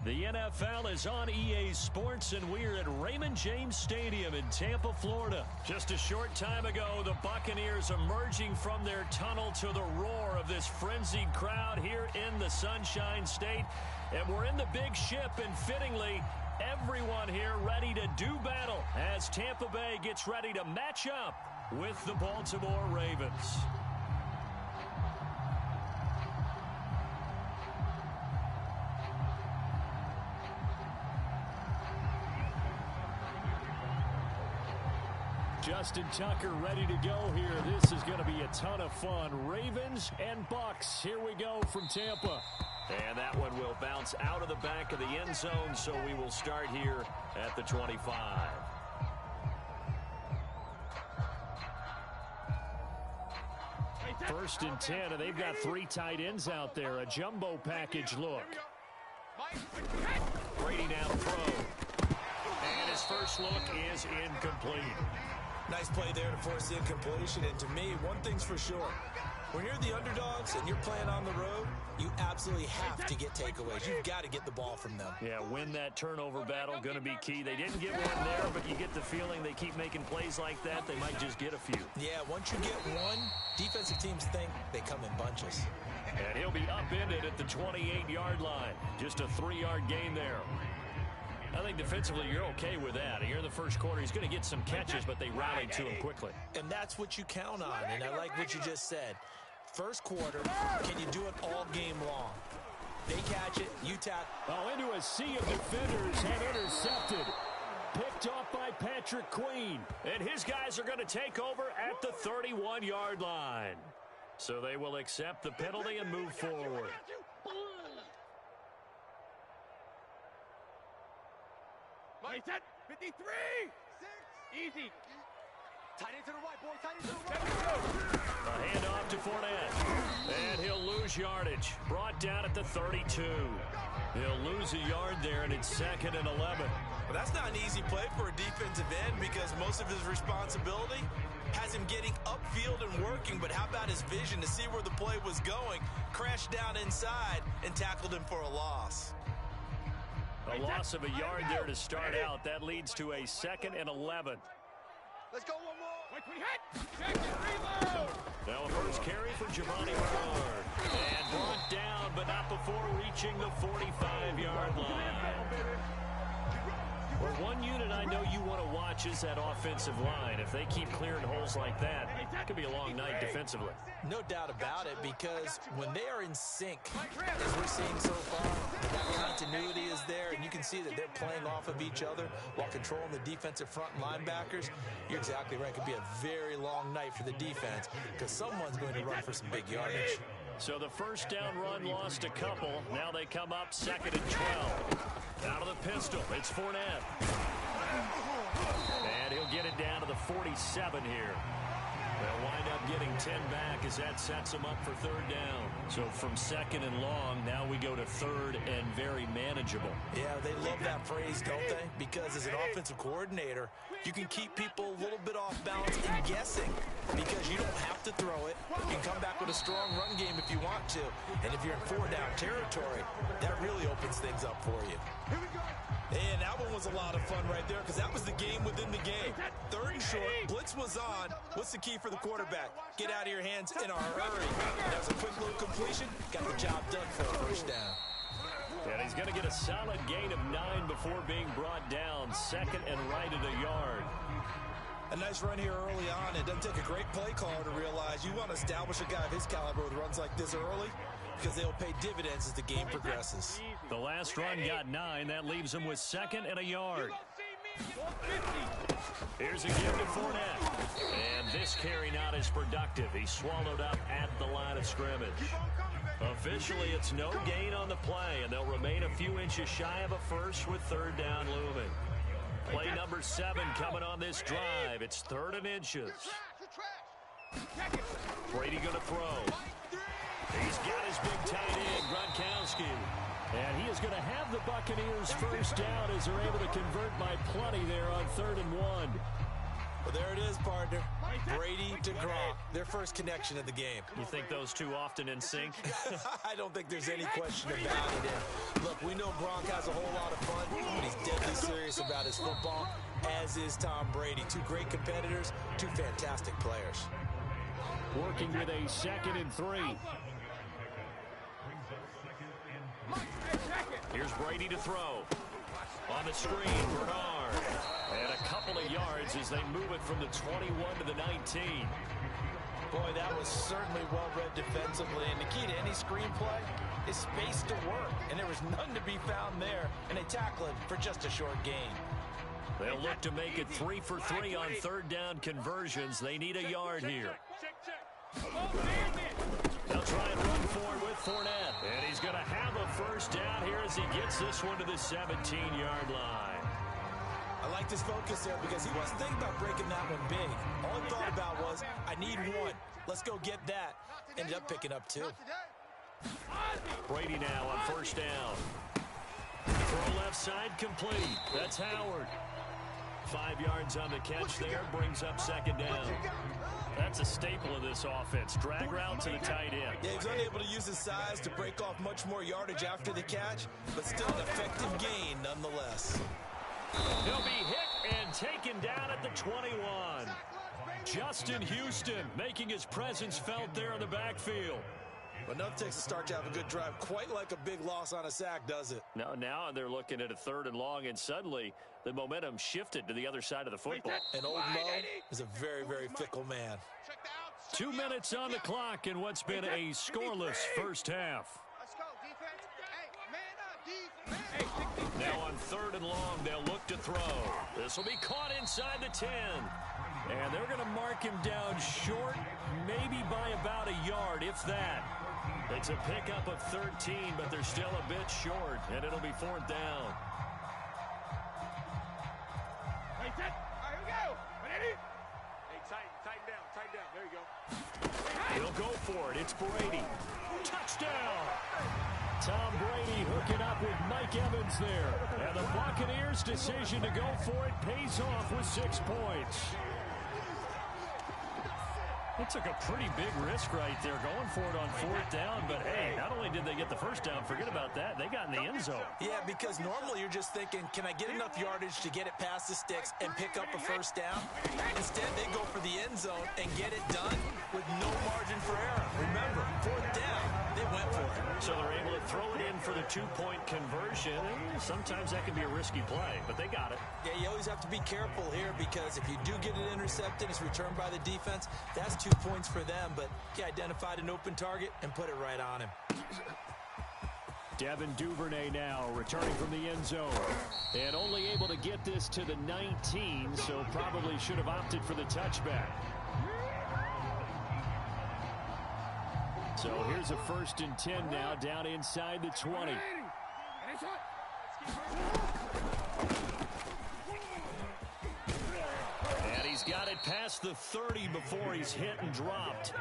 The NFL is on EA Sports, and we're at Raymond James Stadium in Tampa, Florida. Just a short time ago, the Buccaneers emerging from their tunnel to the roar of this frenzied crowd here in the Sunshine State. And we're in the big ship, and fittingly, everyone here ready to do battle as Tampa Bay gets ready to match up with the Baltimore Ravens. Justin Tucker ready to go here. This is going to be a ton of fun. Ravens and Bucs. Here we go from Tampa. And that one will bounce out of the back of the end zone, so we will start here at the 25. First and 10, and they've got three tight ends out there. A jumbo package look. Brady now to throw. And his first look is incomplete. Nice play there to force the incompletion. And to me, one thing's for sure. When you're the underdogs and you're playing on the road, you absolutely have to get takeaways. You've got to get the ball from them. Yeah, win that turnover battle, going to be key. They didn't get one there, but you get the feeling they keep making plays like that. They might just get a few. Yeah, once you get one, defensive teams think they come in bunches. And he'll be upended at the 28-yard line. Just a 3-yard gain there. I think defensively you're okay with that. Here in the first quarter, he's going to get some catches, but they rallied to him quickly. And that's what you count on, and I like what you just said. First quarter, can you do it all game long? They catch it, you tackle. Oh, into a sea of defenders and intercepted. Picked off by Patrick Queen. And his guys are going to take over at the 31-yard line. So they will accept the penalty and move forward. Set 53. 6. Easy. Tight end to the right, boy. Tight end to the right. A handoff to Fournette. And he'll lose yardage. Brought down at the 32. He'll lose a yard there, and it's 2nd and 11. Well, that's not an easy play for a defensive end because most of his responsibility has him getting upfield and working. But how about his vision to see where the play was going? Crashed down inside and tackled him for a loss. A loss of a yard there to start out. That leads to a 2nd and 11. Let's go one more. Wait, we hit. Check it, reload. Now a first carry for Giovanni Bernard. And brought down, but not before reaching the 45-yard line. Well, one unit I know you want to watch is that offensive line. If they keep clearing holes like that, it could be a long night defensively. No doubt about it, because when they are in sync, as we're seeing so far, that continuity is there, and you can see that they're playing off of each other while controlling the defensive front linebackers. You're exactly right. It could be a very long night for the defense because someone's going to run for some big yardage. So the first down run lost a couple. Now they come up 2nd and 12. Out of the pistol, it's Fournette. And he'll get it down to the 47 here. They'll wind up getting 10 back as that sets them up for 3rd down. So from 2nd and long, now we go to 3rd and very manageable. Yeah, they love that phrase, don't they? Because as an offensive coordinator, you can keep people a little bit off balance and guessing because you don't have to throw it. You can come back with a strong run game if you want to. And if you're in 4-down territory, that really opens things up for you. Here we go. And that one was a lot of fun right there because that was the game within the game. 3rd and short, blitz was on. What's the key for the quarterback? Get out of your hands in a hurry. That was a quick little completion. Got the job done for a first down. And he's going to get a solid gain of 9 before being brought down. 2nd and right at a yard. A nice run here early on. It doesn't take a great play caller to realize you want to establish a guy of his caliber with runs like this early because they'll pay dividends as the game progresses. The last run got 9. That leaves him with 2nd and a yard. Here's a give to Fournette. And this carry not as productive. He swallowed up at the line of scrimmage. Officially, it's no gain on the play, and they'll remain a few inches shy of a first with 3rd down looming. Play number 7 coming on this drive. It's 3rd and inches. Brady going to throw. He's got his big tight end, Gronkowski. And he is going to have the Buccaneers first down as they're able to convert by plenty there on 3rd and 1. Well, there it is, partner. Brady to Gronk, their first connection of the game. You think those two often in sync? I don't think there's any question about it. And look, we know Gronk has a whole lot of fun, but he's deadly serious about his football, as is Tom Brady. Two great competitors, two fantastic players. Working with a 2nd and 3. Here's Brady to throw. On the screen, Bernard. And a couple of yards as they move it from the 21 to the 19. Boy, that was certainly well-read defensively. And the key to any screenplay is space to work. And there was none to be found there. And they tackle it for just a short gain. They'll look to make it 3 for 3 on 3rd down conversions. They need a yard here. They'll try and run forward with Fournette. And he's going to have a first down here as he gets this one to the 17-yard line. I like this focus there because he wasn't thinking about breaking that one big. All he thought about was, I need one. Let's go get that. Ended up picking up 2. Brady now on 1st down. Throw left side complete. That's Howard. 5 yards on the catch there, brings up 2nd down. That's a staple of this offense. Drag route to the tight end. Yeah, he's unable to use his size to break off much more yardage after the catch, but still an effective gain nonetheless. He'll be hit and taken down at the 21. Justin Houston making his presence felt there in the backfield. But enough takes to start to have a good drive. Quite like a big loss on a sack, does it? No, now they're looking at a 3rd and long, and suddenly the momentum shifted to the other side of the football. And Old Mo is a very, very fickle man. 2 minutes on the clock in what's been a scoreless first half. Now on 3rd and long, they'll look to throw. This will be caught inside the 10. And they're going to mark him down short, maybe by about a yard, if that. It's a pickup of 13, but they're still a bit short, and it'll be 4th down. Hey, set. All right, here we go. Ready? Hey, tighten down. There you go. He'll go for it. It's Brady. Touchdown! Tom Brady hooking up with Mike Evans there. And the Buccaneers' decision to go for it pays off with 6 points. They took a pretty big risk right there going for it on 4th down, but hey, not only did they get the first down, forget about that, they got in the end zone. Yeah, because normally you're just thinking, can I get enough yardage to get it past the sticks and pick up a first down? Instead, they go for the end zone and get it done with no margin for error. Remember, 4th down, they went for it. So they're able to throw it in for the 2-point conversion. Sometimes that can be a risky play, but they got it. Yeah, you always have to be careful here because if you do get it intercepted, it's returned by the defense, that's 2 points for them, but he identified an open target and put it right on him. Devin Duvernay now returning from the end zone and only able to get this to the 19, so probably should have opted for the touchback. So here's a 1st and 10 now down inside the 20. And he's got it past the 30 before he's hit and dropped.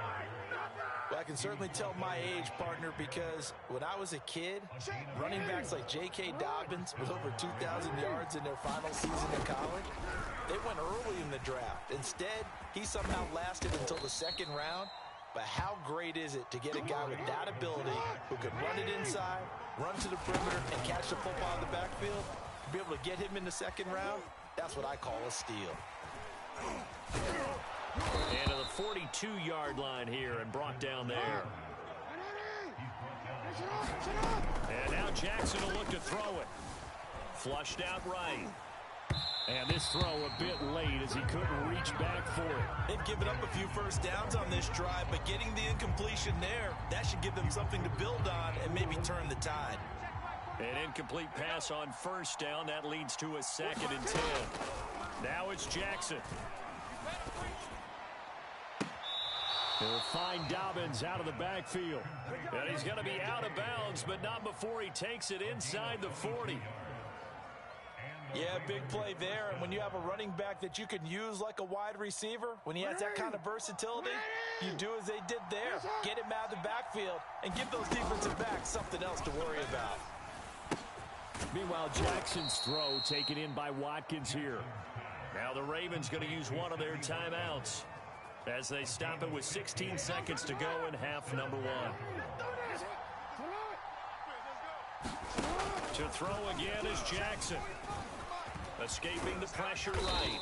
Well, I can certainly tell my age, partner, because when I was a kid, running backs like J.K. Dobbins with over 2,000 yards in their final season in college, they went early in the draft. Instead, he somehow lasted until the 2nd round. But how great is it to get a guy with that ability who can run it inside, run to the perimeter, and catch the football in the backfield? To be able to get him in the 2nd round, that's what I call a steal. And to the 42-yard line here and brought down there. And now Jackson will look to throw it. Flushed out right. And this throw a bit late as he couldn't reach back for it. They've given up a few first downs on this drive, but getting the incompletion there, that should give them something to build on and maybe turn the tide. An incomplete pass on 1st down. That leads to a 2nd and 10. Now it's Jackson. He'll find Dobbins out of the backfield. And he's going to be out of bounds, but not before he takes it inside the 40. Yeah, big play there. And when you have a running back that you can use like a wide receiver, when he has that kind of versatility, you do as they did there. Get him out of the backfield and give those defensive backs something else to worry about. Meanwhile, Jackson's throw taken in by Watkins here. Now the Ravens going to use one of their timeouts as they stop it with 16 seconds to go in half number 1. To throw again is Jackson. Escaping the pressure right.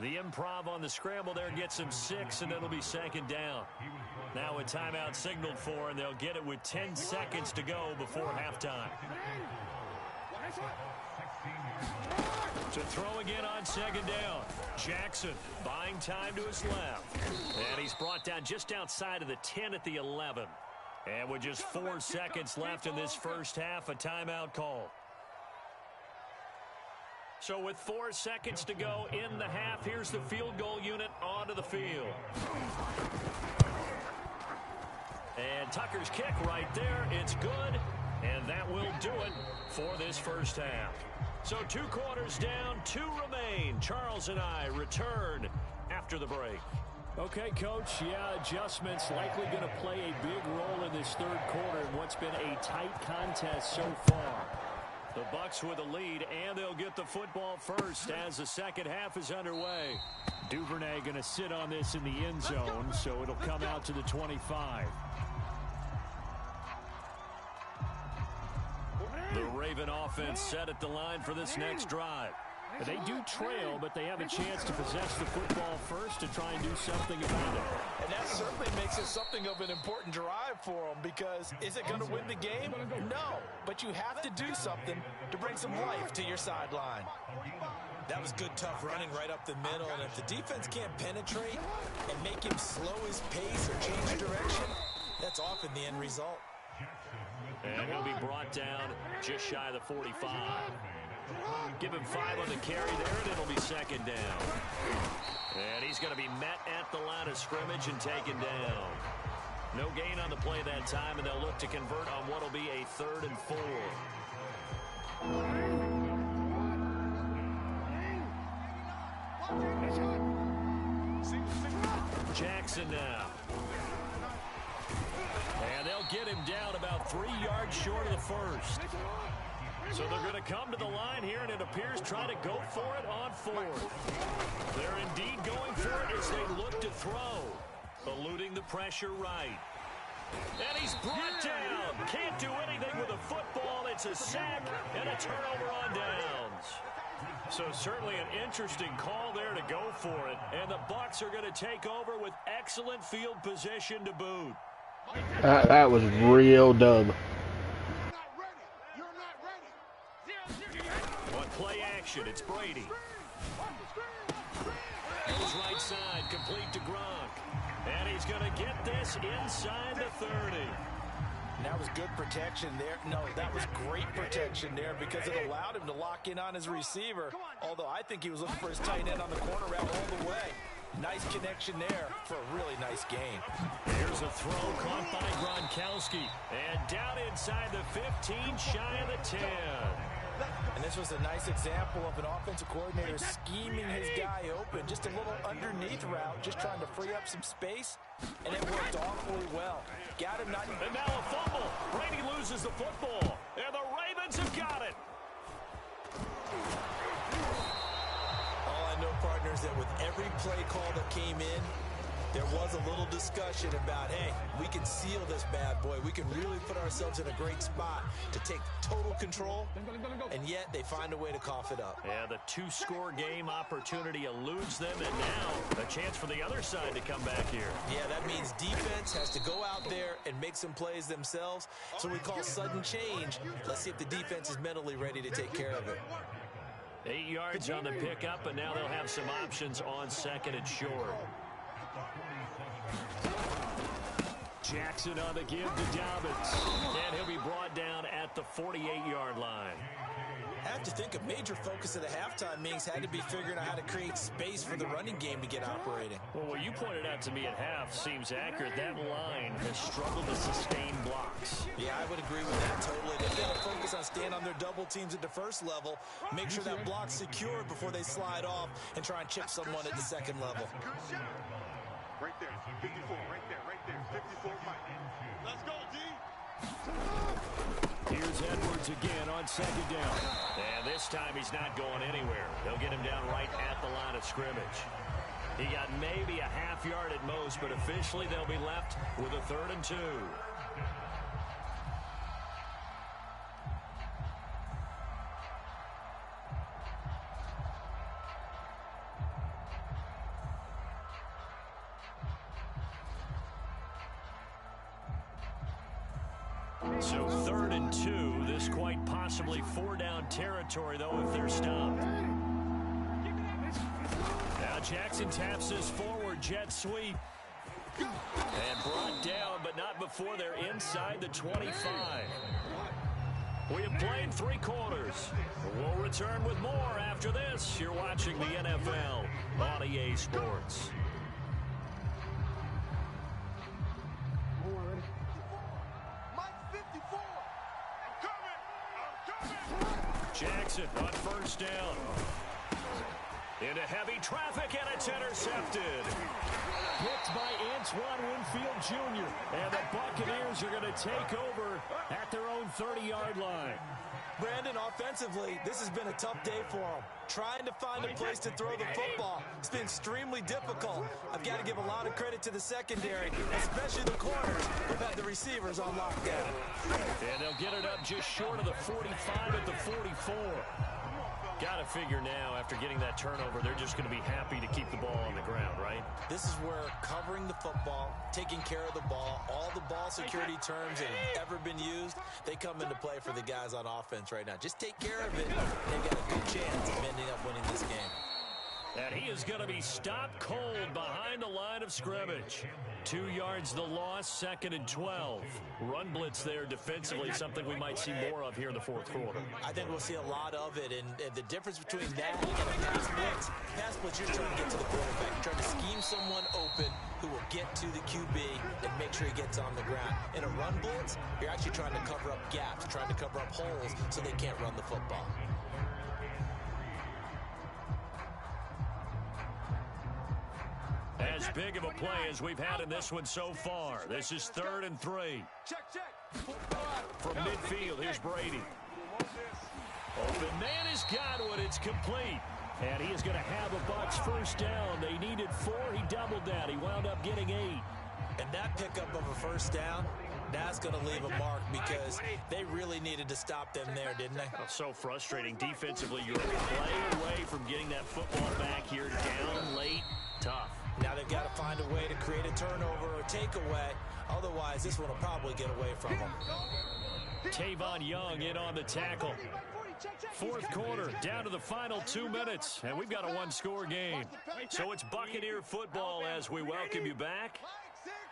The improv on the scramble there gets him 6, and it'll be second down. Now a timeout signaled for, and they'll get it with 10 seconds to go before halftime. To throw again on second down. Jackson buying time to his left. And he's brought down just outside of the 10 at the 11. And with just 4 seconds left in this first half, a timeout call. So with 4 seconds to go in the half, here's the field goal unit onto the field. And Tucker's kick right there. It's good. And that will do it for this first half. So 2 quarters down, 2 remain. Charles and I return after the break. Okay, Coach, yeah, adjustments likely going to play a big role in this third quarter in what's been a tight contest so far. The Bucs with a lead, and they'll get the football first as the second half is underway. Duvernay going to sit on this in the end zone, so it'll come out to the 25. The Raven offense set at the line for this next drive. They do trail, but they have a chance to possess the football first to try and do something about it. And that certainly makes it something of an important drive for them, because is it going to win the game? No, but you have to do something to bring some life to your sideline. That was good, tough running right up the middle, and if the defense can't penetrate and make him slow his pace or change direction, that's often the end result. And he'll be brought down just shy of the 45. Give him 5 on the carry there, and it'll be second down. And he's going to be met at the line of scrimmage and taken down. No gain on the play that time, and they'll look to convert on what will be a 3rd and 4. Jackson now. And they'll get him down about 3 yards short of the first. So they're going to come to the line here, and it appears try to go for it on 4th. They're indeed going for it as they look to throw. Eluding the pressure right. And he's brought down. Can't do anything with a football. It's a sack and a turnover on downs. So certainly an interesting call there to go for it. And the Bucs are going to take over with excellent field position to boot. That was real dumb. On play action, it's Brady. Goes right side, complete to Gronk. And he's going to get this inside the 30. And that was good protection there. No, that was great protection there, because it allowed him to lock in on his receiver. Although I think he was looking for his tight end on the corner route all the way. Nice connection there for a really nice game. Here's a throw caught by Gronkowski. And down inside the 15, shy of the 10. And this was a nice example of an offensive coordinator scheming his guy open. Just a little underneath route, just trying to free up some space. And it worked awfully well. Got him. And now a fumble. Brady loses the football. And the Ravens have got it. All I know, partners, that with every play call that came in, there was a little discussion about, hey, we can seal this bad boy. We can really put ourselves in a great spot to take total control, and yet they find a way to cough it up. Yeah, the 2-score game opportunity eludes them, and now a chance for the other side to come back here. Yeah, that means defense has to go out there and make some plays themselves. So we call sudden change. Let's see if the defense is mentally ready to take care of it. 8 yards on the pickup, and now they'll have some options on 2nd and short. Jackson on the give to Dobbins. And he'll be brought down at the 48-yard line. I have to think a major focus of the halftime meetings had to be figuring out how to create space for the running game to get operating. Well, what you pointed out to me at half seems accurate. That line has struggled to sustain blocks. Yeah, I would agree with that totally. They've got to focus on staying on their double teams at the first level, make sure that block's secured before they slide off and try and chip someone at the second level. Right there, 54, right there, 54, Mike. Let's go, D. Here's Edwards again on second down. And this time he's not going anywhere. They'll get him down right at the line of scrimmage. He got maybe a half yard at most, but officially they'll be left with a 3rd and 2. So 3rd and 2, this quite possibly 4-down territory, though, if they're stopped. Now Jackson taps this forward jet sweep. And brought down, but not before they're inside the 25. We have played 3 quarters. We'll return with more after this. You're watching the NFL on EA Sports. Jackson on 1st down. Into heavy traffic, and it's intercepted. Picked by Antoine Winfield Jr. And the Buccaneers are going to take over at their own 30-yard line. Brandon, offensively, this has been a tough day for them. Trying to find a place to throw the football. It's been extremely difficult. I've got to give a lot of credit to the secondary, especially the corners. They've had the receivers on lockdown. And they'll get it up just short of the 45 at the 44. Got to figure now, after getting that turnover, they're just going to be happy to keep the ball on the ground, right? This is where covering the football, taking care of the ball, all the ball security terms that have ever been used, they come into play for the guys on offense right now. Just take care of it, and they've got a good chance of ending up winning this game. And he is going to be stopped cold behind the line of scrimmage. 2 yards the loss, 2nd and 12. Run blitz there defensively, something we might see more of here in the 4th quarter. I think we'll see a lot of it, and the difference between that and a pass blitz, you're trying to get to the quarterback. You're trying to scheme someone open who will get to the QB and make sure he gets on the ground. In a run blitz, you're actually trying to cover up gaps, trying to cover up holes so they can't run the football. As big of a play as we've had in this one so far. This is 3rd and 3. From midfield, here's Brady. Open man has got one. It's complete. And he is going to have a Bucs 1st down. They needed 4. He doubled that. He wound up getting 8. And that pickup of a 1st down, that's going to leave a mark because they really needed to stop them there, didn't they? Oh, so frustrating. Defensively, you're a play away from getting that football back here. Down late. Tough. Now they've got to find a way to create a turnover or takeaway. Otherwise, this one will probably get away from them. Tavon Young in on the tackle. 4th quarter, down to the final 2 minutes, and we've got a 1-score game. So it's Buccaneer football as we welcome you back.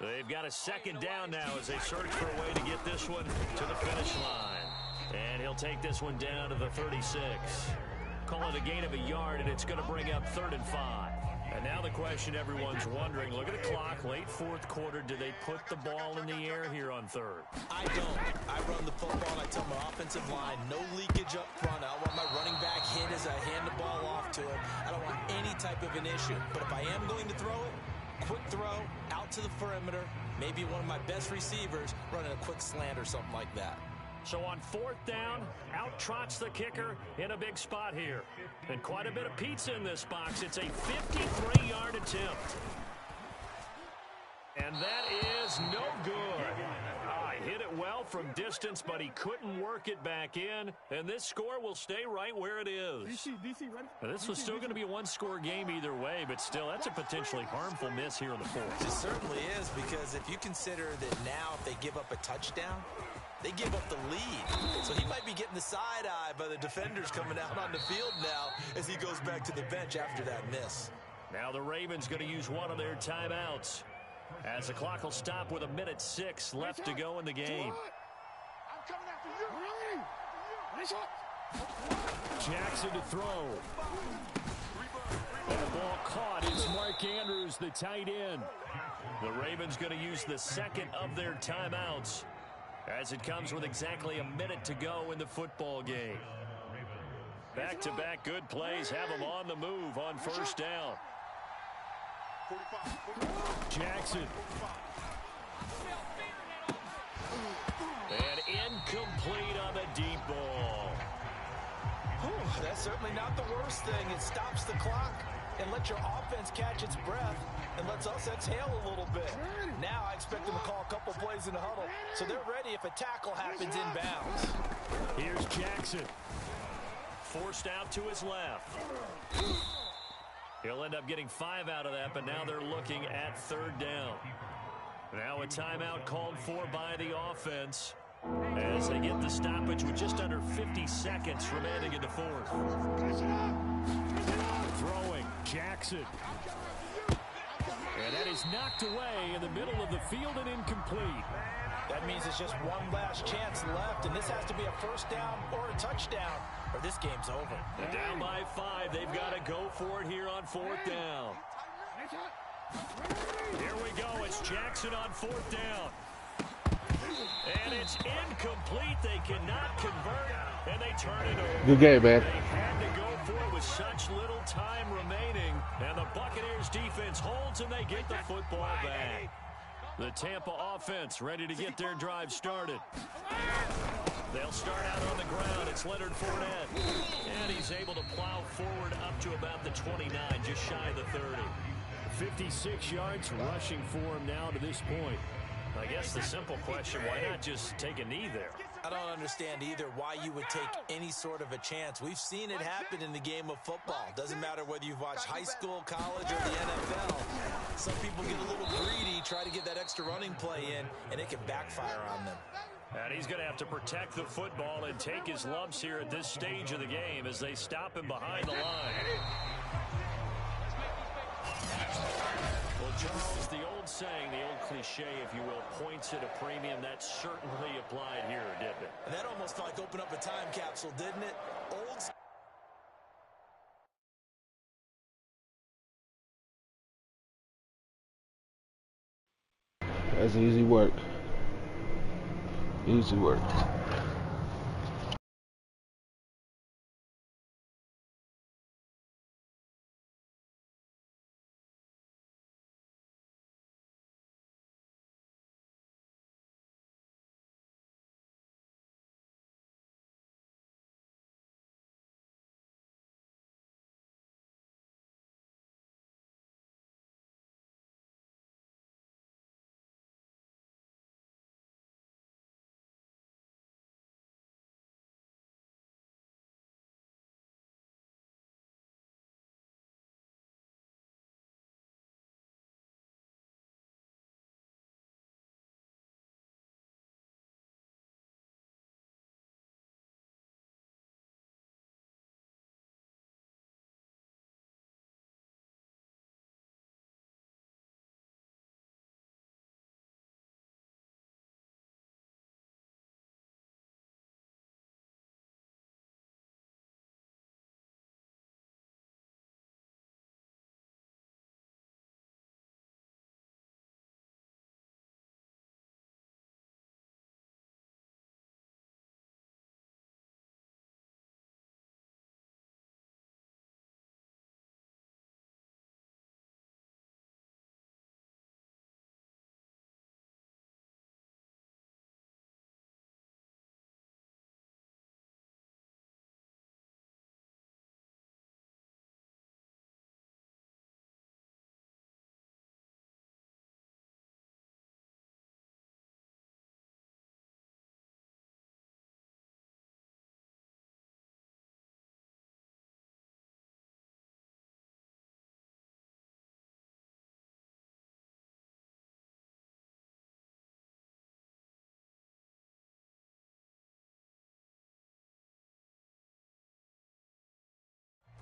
They've got a 2nd down now as they search for a way to get this one to the finish line. And he'll take this one down to the 36. Call it a gain of a yard, and it's going to bring up 3rd and 5. And now the question everyone's wondering, look at the clock, late 4th quarter, do they put the ball in the air here on 3rd? I don't. I run the football, and I tell my offensive line, no leakage up front. I don't want my running back hit as I hand the ball off to him. I don't want any type of an issue. But if I am going to throw it, quick throw, out to the perimeter, maybe one of my best receivers running a quick slant or something like that. So on 4th down, out trots the kicker in a big spot here. And quite a bit of pizza in this box. It's a 53-yard attempt. And that is no good. Hit it well from distance, but he couldn't work it back in. And this score will stay right where it is. Now, this was still going to be a 1-score game either way, but still, that's a potentially harmful miss here in the 4th. It certainly is, because if you consider that now if they give up a touchdown, they give up the lead. So he might be getting the side eye by the defenders coming out on the field now as he goes back to the bench after that miss. Now the Ravens going to use one of their timeouts, as the clock will stop with 1:06 left to go in the game. Jackson to throw. And the ball caught. It's Mark Andrews, the tight end. The Ravens going to use the 2nd of their timeouts, as it comes with exactly 1 minute to go in the football game. Back-to-back good plays have them on the move on 1st down. Jackson. certainly not the worst thing. It stops the clock and lets your offense catch its breath and lets us exhale a little bit. Now I expect them to call a couple plays in the huddle, so they're ready if a tackle happens inbounds. Here's Jackson. Forced out to his left. He'll end up getting 5 out of that, but now they're looking at 3rd down. Now a timeout called for by the offense as they get the stoppage with just under 50 seconds remaining in the 4th. Throwing, Jackson. And that is knocked away in the middle of the field and incomplete. That means it's just one last chance left, and this has to be a 1st down or a touchdown, or this game's over. And down by 5. They've got to go for it here on 4th down. Here we go. It's Jackson on 4th down. And it's incomplete. They cannot convert, and they turn it over. Good game, man. They had to go for it with such little time remaining, and the Buccaneers defense holds, and they get the football back. The Tampa offense ready to get their drive started. They'll start out on the ground. It's Leonard Fournette. And he's able to plow forward up to about the 29, just shy of the 30. 56 yards rushing for him now to this point. I guess the simple question, why not just take a knee there? I don't understand either why you would take any sort of a chance. We've seen it happen in the game of football. Doesn't matter whether you've watched high school, college, or the NFL. Some people get a little greedy, try to get that extra running play in, and it can backfire on them. And he's going to have to protect the football and take his lumps here at this stage of the game as they stop him behind the line. Well, Charles, the old saying, the old cliche, if you will, points at a premium, that certainly applied here, didn't it? And that almost felt like opened up a time capsule, didn't it? Old. That's easy work. Easy work.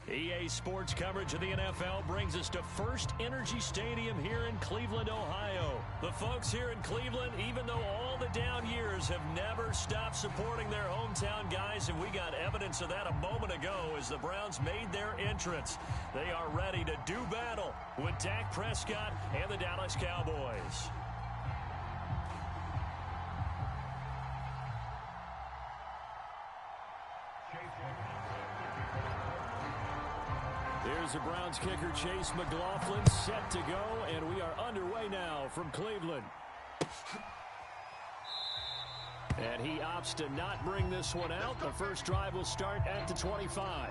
EA Sports coverage of the NFL brings us to First Energy Stadium here in Cleveland, Ohio. The folks here in Cleveland, even though all the down years, have never stopped supporting their hometown guys, and we got evidence of that a moment ago as the Browns made their entrance. They are ready to do battle with Dak Prescott and the Dallas Cowboys. Here's the Browns kicker, Chase McLaughlin, set to go, and we are underway now from Cleveland. And he opts to not bring this one out. The first drive will start at the 25.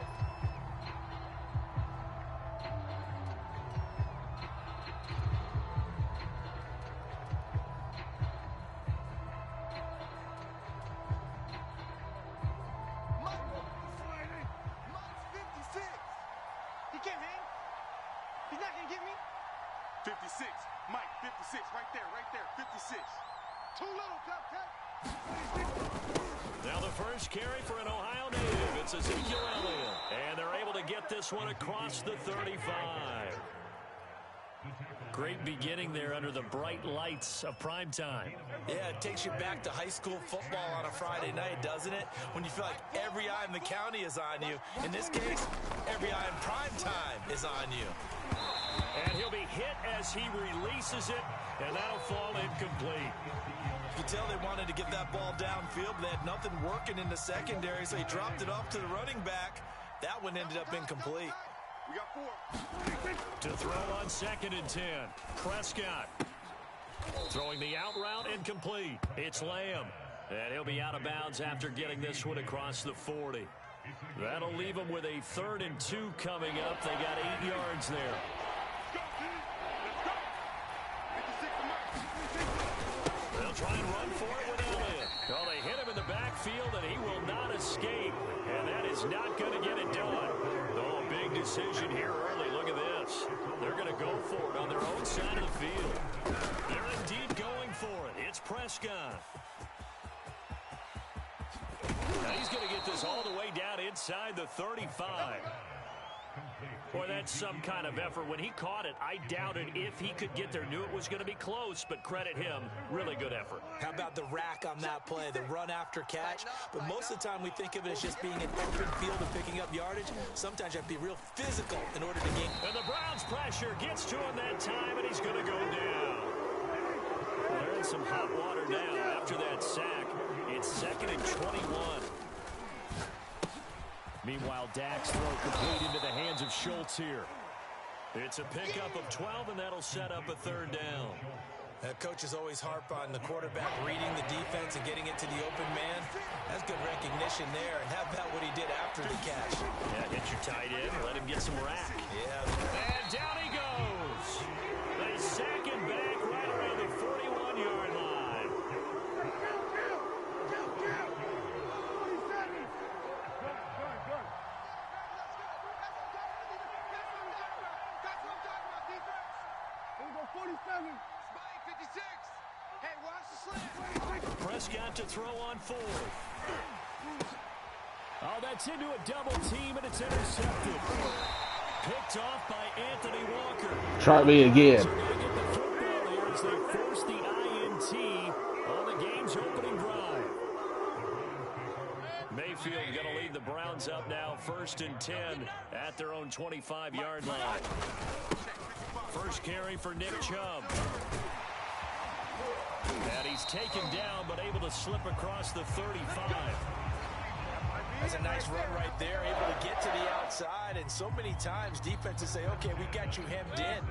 56. Mike, 56. Right there, 56. Too little, Captain. Now the first carry for an Ohio native. It's Ezekiel Elliott. And they're able to get this one across the 35. Great beginning there under the bright lights of prime time. Yeah, it takes you back to high school football on a Friday night, doesn't it? When you feel like every eye in the county is on you. In this case, every eye in prime time is on you. And he'll be hit as he releases it, and that'll fall incomplete. You could tell they wanted to get that ball downfield, but they had nothing working in the secondary, so he dropped it off to the running back. That one ended up incomplete. We got 4. To throw on 2nd and 10. Prescott. Throwing the out route incomplete. It's Lamb. And he'll be out of bounds after getting this one across the 40. That'll leave him with a 3rd and 2 coming up. They got 8 yards there. They'll try and run for it with Elliott. Well, they hit him in the backfield, and he will not escape. And that is not going to get it done. Oh, big decision here early. Look at this. They're going to go for it on their own side of the field. They're indeed going for it. It's Prescott. Now he's going to get this all the way down inside the 35. Boy, that's some kind of effort. When he caught it, I doubted if he could get there. Knew it was going to be close, but credit him. Really good effort. How about the rack on that play, the run after catch? But most of the time we think of it as just being an open field and picking up yardage. Sometimes you have to be real physical in order to gain. And the Browns' pressure gets to him that time, and he's going to go down. Well, they're in some hot water now after that sack. It's 2nd and 21. Meanwhile, Dak's throw complete into the hands of Schultz here. It's a pickup of 12, and that'll set up a 3rd down. Coaches always harp on the quarterback reading the defense and getting it to the open man. That's good recognition there. And how about what he did after the catch? Yeah, hit your tight end, let him get some rack. Yeah. And down he goes. They sack him back right around the 41-yard line. Prescott to throw on 4th. Oh, that's into a double team, and it's intercepted. Picked off by Anthony Walker. Try me again. So they get the football here as they force the INT on the game's opening drive. Mayfield going to lead the Browns up now, 1st and 10 at their own 25-yard line. First carry for Nick Chubb. And he's taken down, but able to slip across the 35. That's a nice run right there, able to get to the outside. And so many times defenses say, okay, we got you hemmed in.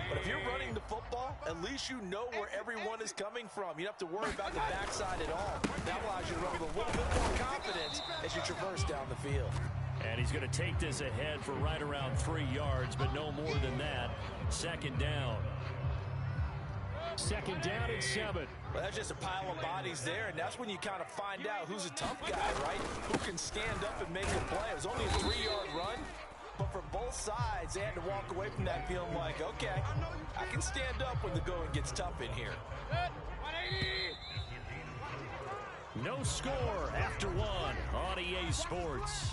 But if you're running the football, at least you know where everyone is coming from. You don't have to worry about the backside at all. That allows you to run with a little bit more confidence as you traverse down the field. And he's going to take this ahead for right around 3 yards, but no more than that. 2nd down. 2nd down and 7. Well, that's just a pile of bodies there, and that's when you kind of find out who's a tough guy, right? Who can stand up and make a play. It was only a 3-yard run, but for both sides, they had to walk away from that feeling like, okay, I can stand up when the going gets tough in here. No score after 1 on EA Sports.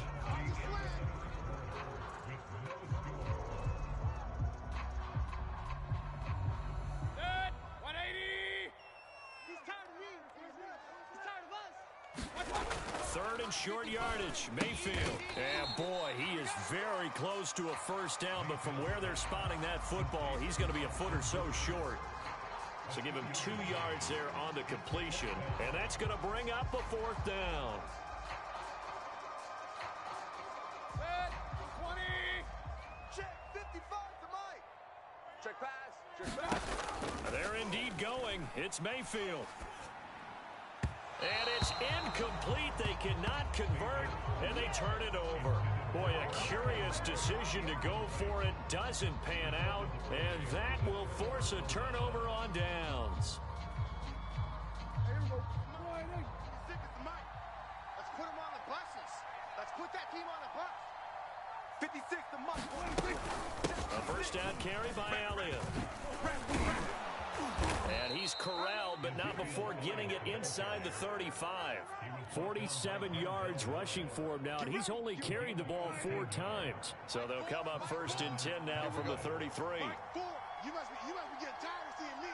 Third and short yardage, Mayfield. And boy, he is very close to a 1st down, but from where they're spotting that football, he's going to be a foot or so short. So give him 2 yards there on the completion, and that's going to bring up a 4th down. 20. Check 55 to Mike. Check pass. Check pass. They're indeed going. It's Mayfield. And it's incomplete. They cannot convert, and they turn it over. Boy, a curious decision to go for it. Doesn't pan out, and that will force a turnover on downs. Here we go. Let's put them on the buses. Let's put that team on the bus. A first down carry by Elliott. And he's corralled, but not before getting it inside the 35. 47 yards rushing for him now, and he's only carried the ball 4 times. So they'll come up first and 10 now from the 33. You must be getting tired of seeing me.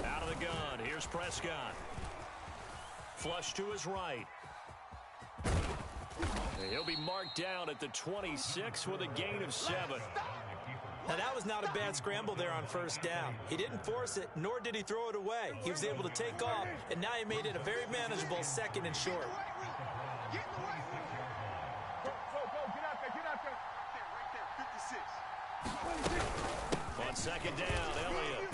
Out of the gun, here's Prescott. Flush to his right. He'll be marked down at the 26 with a gain of 7. Now, that was not a bad scramble there on first down. He didn't force it, nor did he throw it away. He was able to take off, and now he made it a very manageable 2nd and short. Get out there. Right there, 56. On 2nd down, Elliott.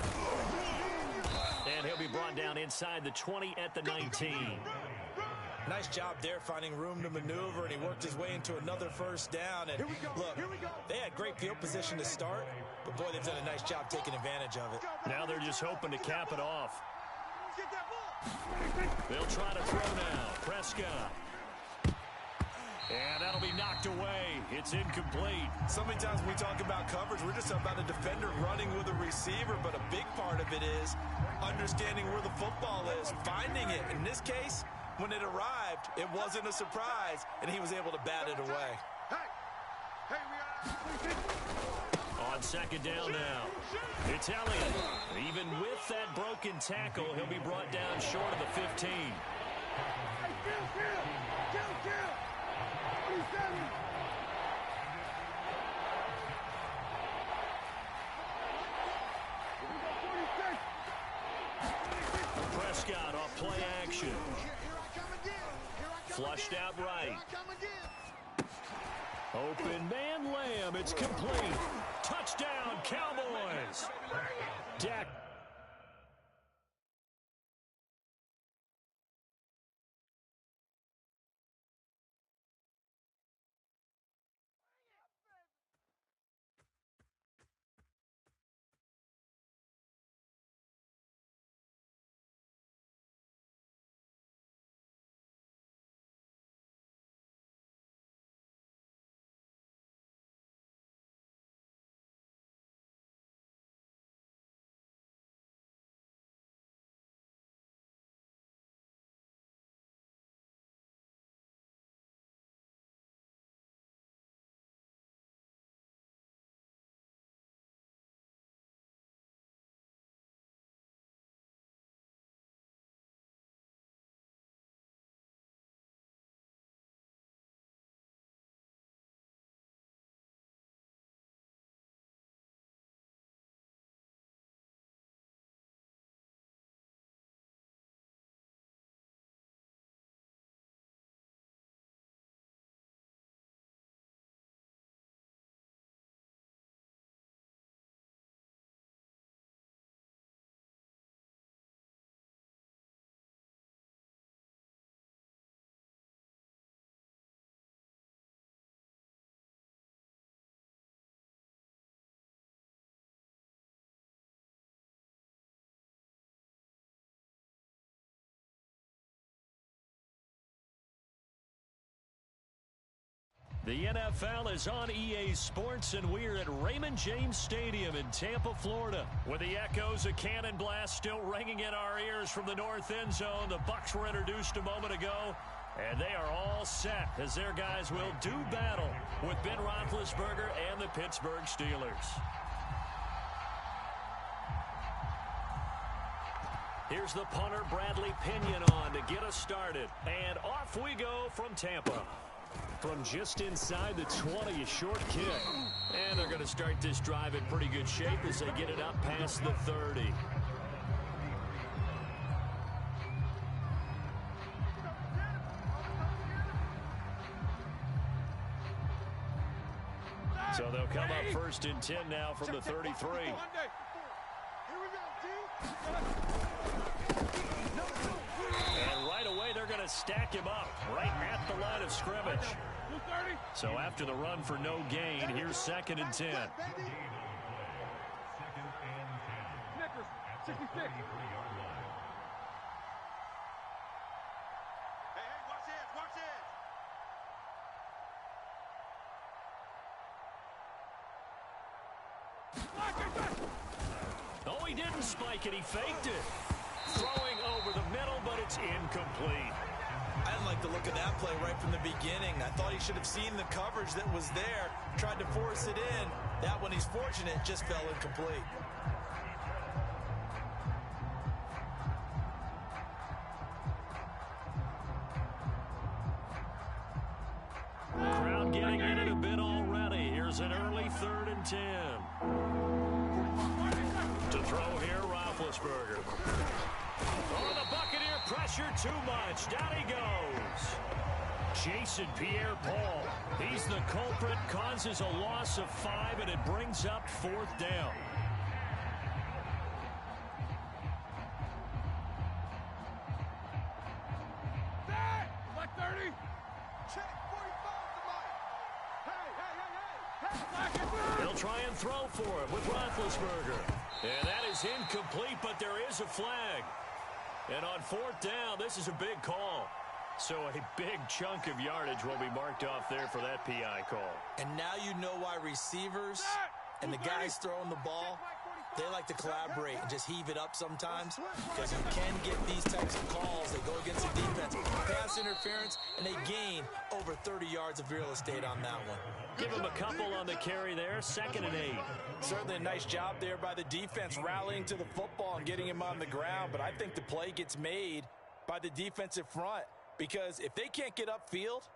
And he'll be brought down inside the 20 at the 19. Nice job there finding room to maneuver, and he worked his way into another first down. And look, they had great field position to start, but boy, they've done a nice job taking advantage of it. Now they're just hoping to cap it off. They'll try to throw now. Prescott. And that'll be knocked away. It's incomplete. So many times when we talk about coverage, we're just talking about a defender running with a receiver, but a big part of it is understanding where the football is, finding it. In this case, when it arrived, it wasn't a surprise, and he was able to bat it away. On 2nd down now, it's Elliott. Even with that broken tackle, he'll be brought down short of the 15. Prescott off play action. Flushed out right. Open man Lamb. It's complete. Touchdown, Cowboys. Dak. The NFL is on EA Sports, and we're at Raymond James Stadium in Tampa, Florida, with the echoes of cannon blast still ringing in our ears from the north end zone. The Bucs were introduced a moment ago, and they are all set as their guys will do battle with Ben Roethlisberger and the Pittsburgh Steelers. Here's the punter, Bradley Pinion, on to get us started. And off we go from Tampa. From just inside the 20, a short kick. And they're going to start this drive in pretty good shape as they get it up past the 30. So they'll come up first and 10 now from the 33. And right away, they're going to stack him up right at the line of scrimmage. So after the run for no gain, here's 2nd and 10. Oh, he didn't spike it. He faked it. Throwing over the middle, but it's incomplete. I didn't like the look of that play right from the beginning. I thought he should have seen the coverage that was there, tried to force it in. That one, he's fortunate, just fell incomplete. Crowd getting in it a bit already. Here's an early 3rd and 10. To throw here, Roethlisberger. Oh, the Buccaneer pressure too much. Down he goes. Jason Pierre-Paul. He's the culprit, causes a loss of 5, and it brings up 4th down. Like 30. Check 45. They'll try and throw for it with Roethlisberger. And that is incomplete, but there is a flag. And on 4th down, this is a big call. So a big chunk of yardage will be marked off there for that PI call. And now you know why receivers and the guys throwing the ball, they like to collaborate and just heave it up sometimes, because you can get these types of calls that go against the defense. Pass interference, and they gain over 30 yards of real estate on that one. Give him a couple on the carry there, 2nd and 8. Certainly a nice job there by the defense, rallying to the football and getting him on the ground. But I think the play gets made by the defensive front, because if they can't get upfield,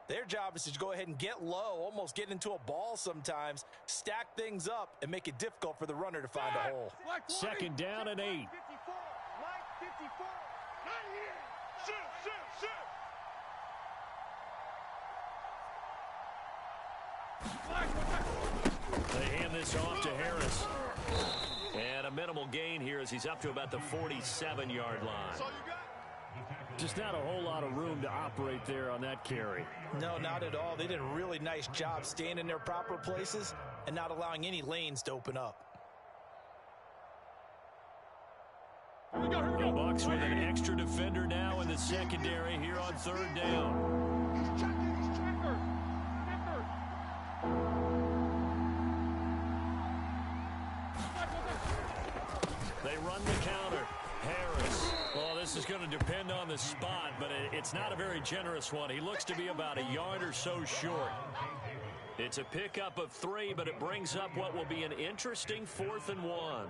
their job is to go ahead and get low, almost get into a ball sometimes, stack things up, and make it difficult for the runner to find a hole. 2nd down and 8. 54. Line 54. Not here. Shoot. They hand this off to Harris. And a minimal gain here as he's up to about the 47-yard line. Just not a whole lot of room to operate there on that carry. No, not at all. They did a really nice job staying in their proper places and not allowing any lanes to open up. The Bucs with an extra defender now in the secondary here on 3rd down. They run the counter. Harris. Well, this is going to depend on the spot, but it's not a very generous one. He looks to be about a yard or so short. It's a pickup of 3, but it brings up what will be an interesting 4th and 1.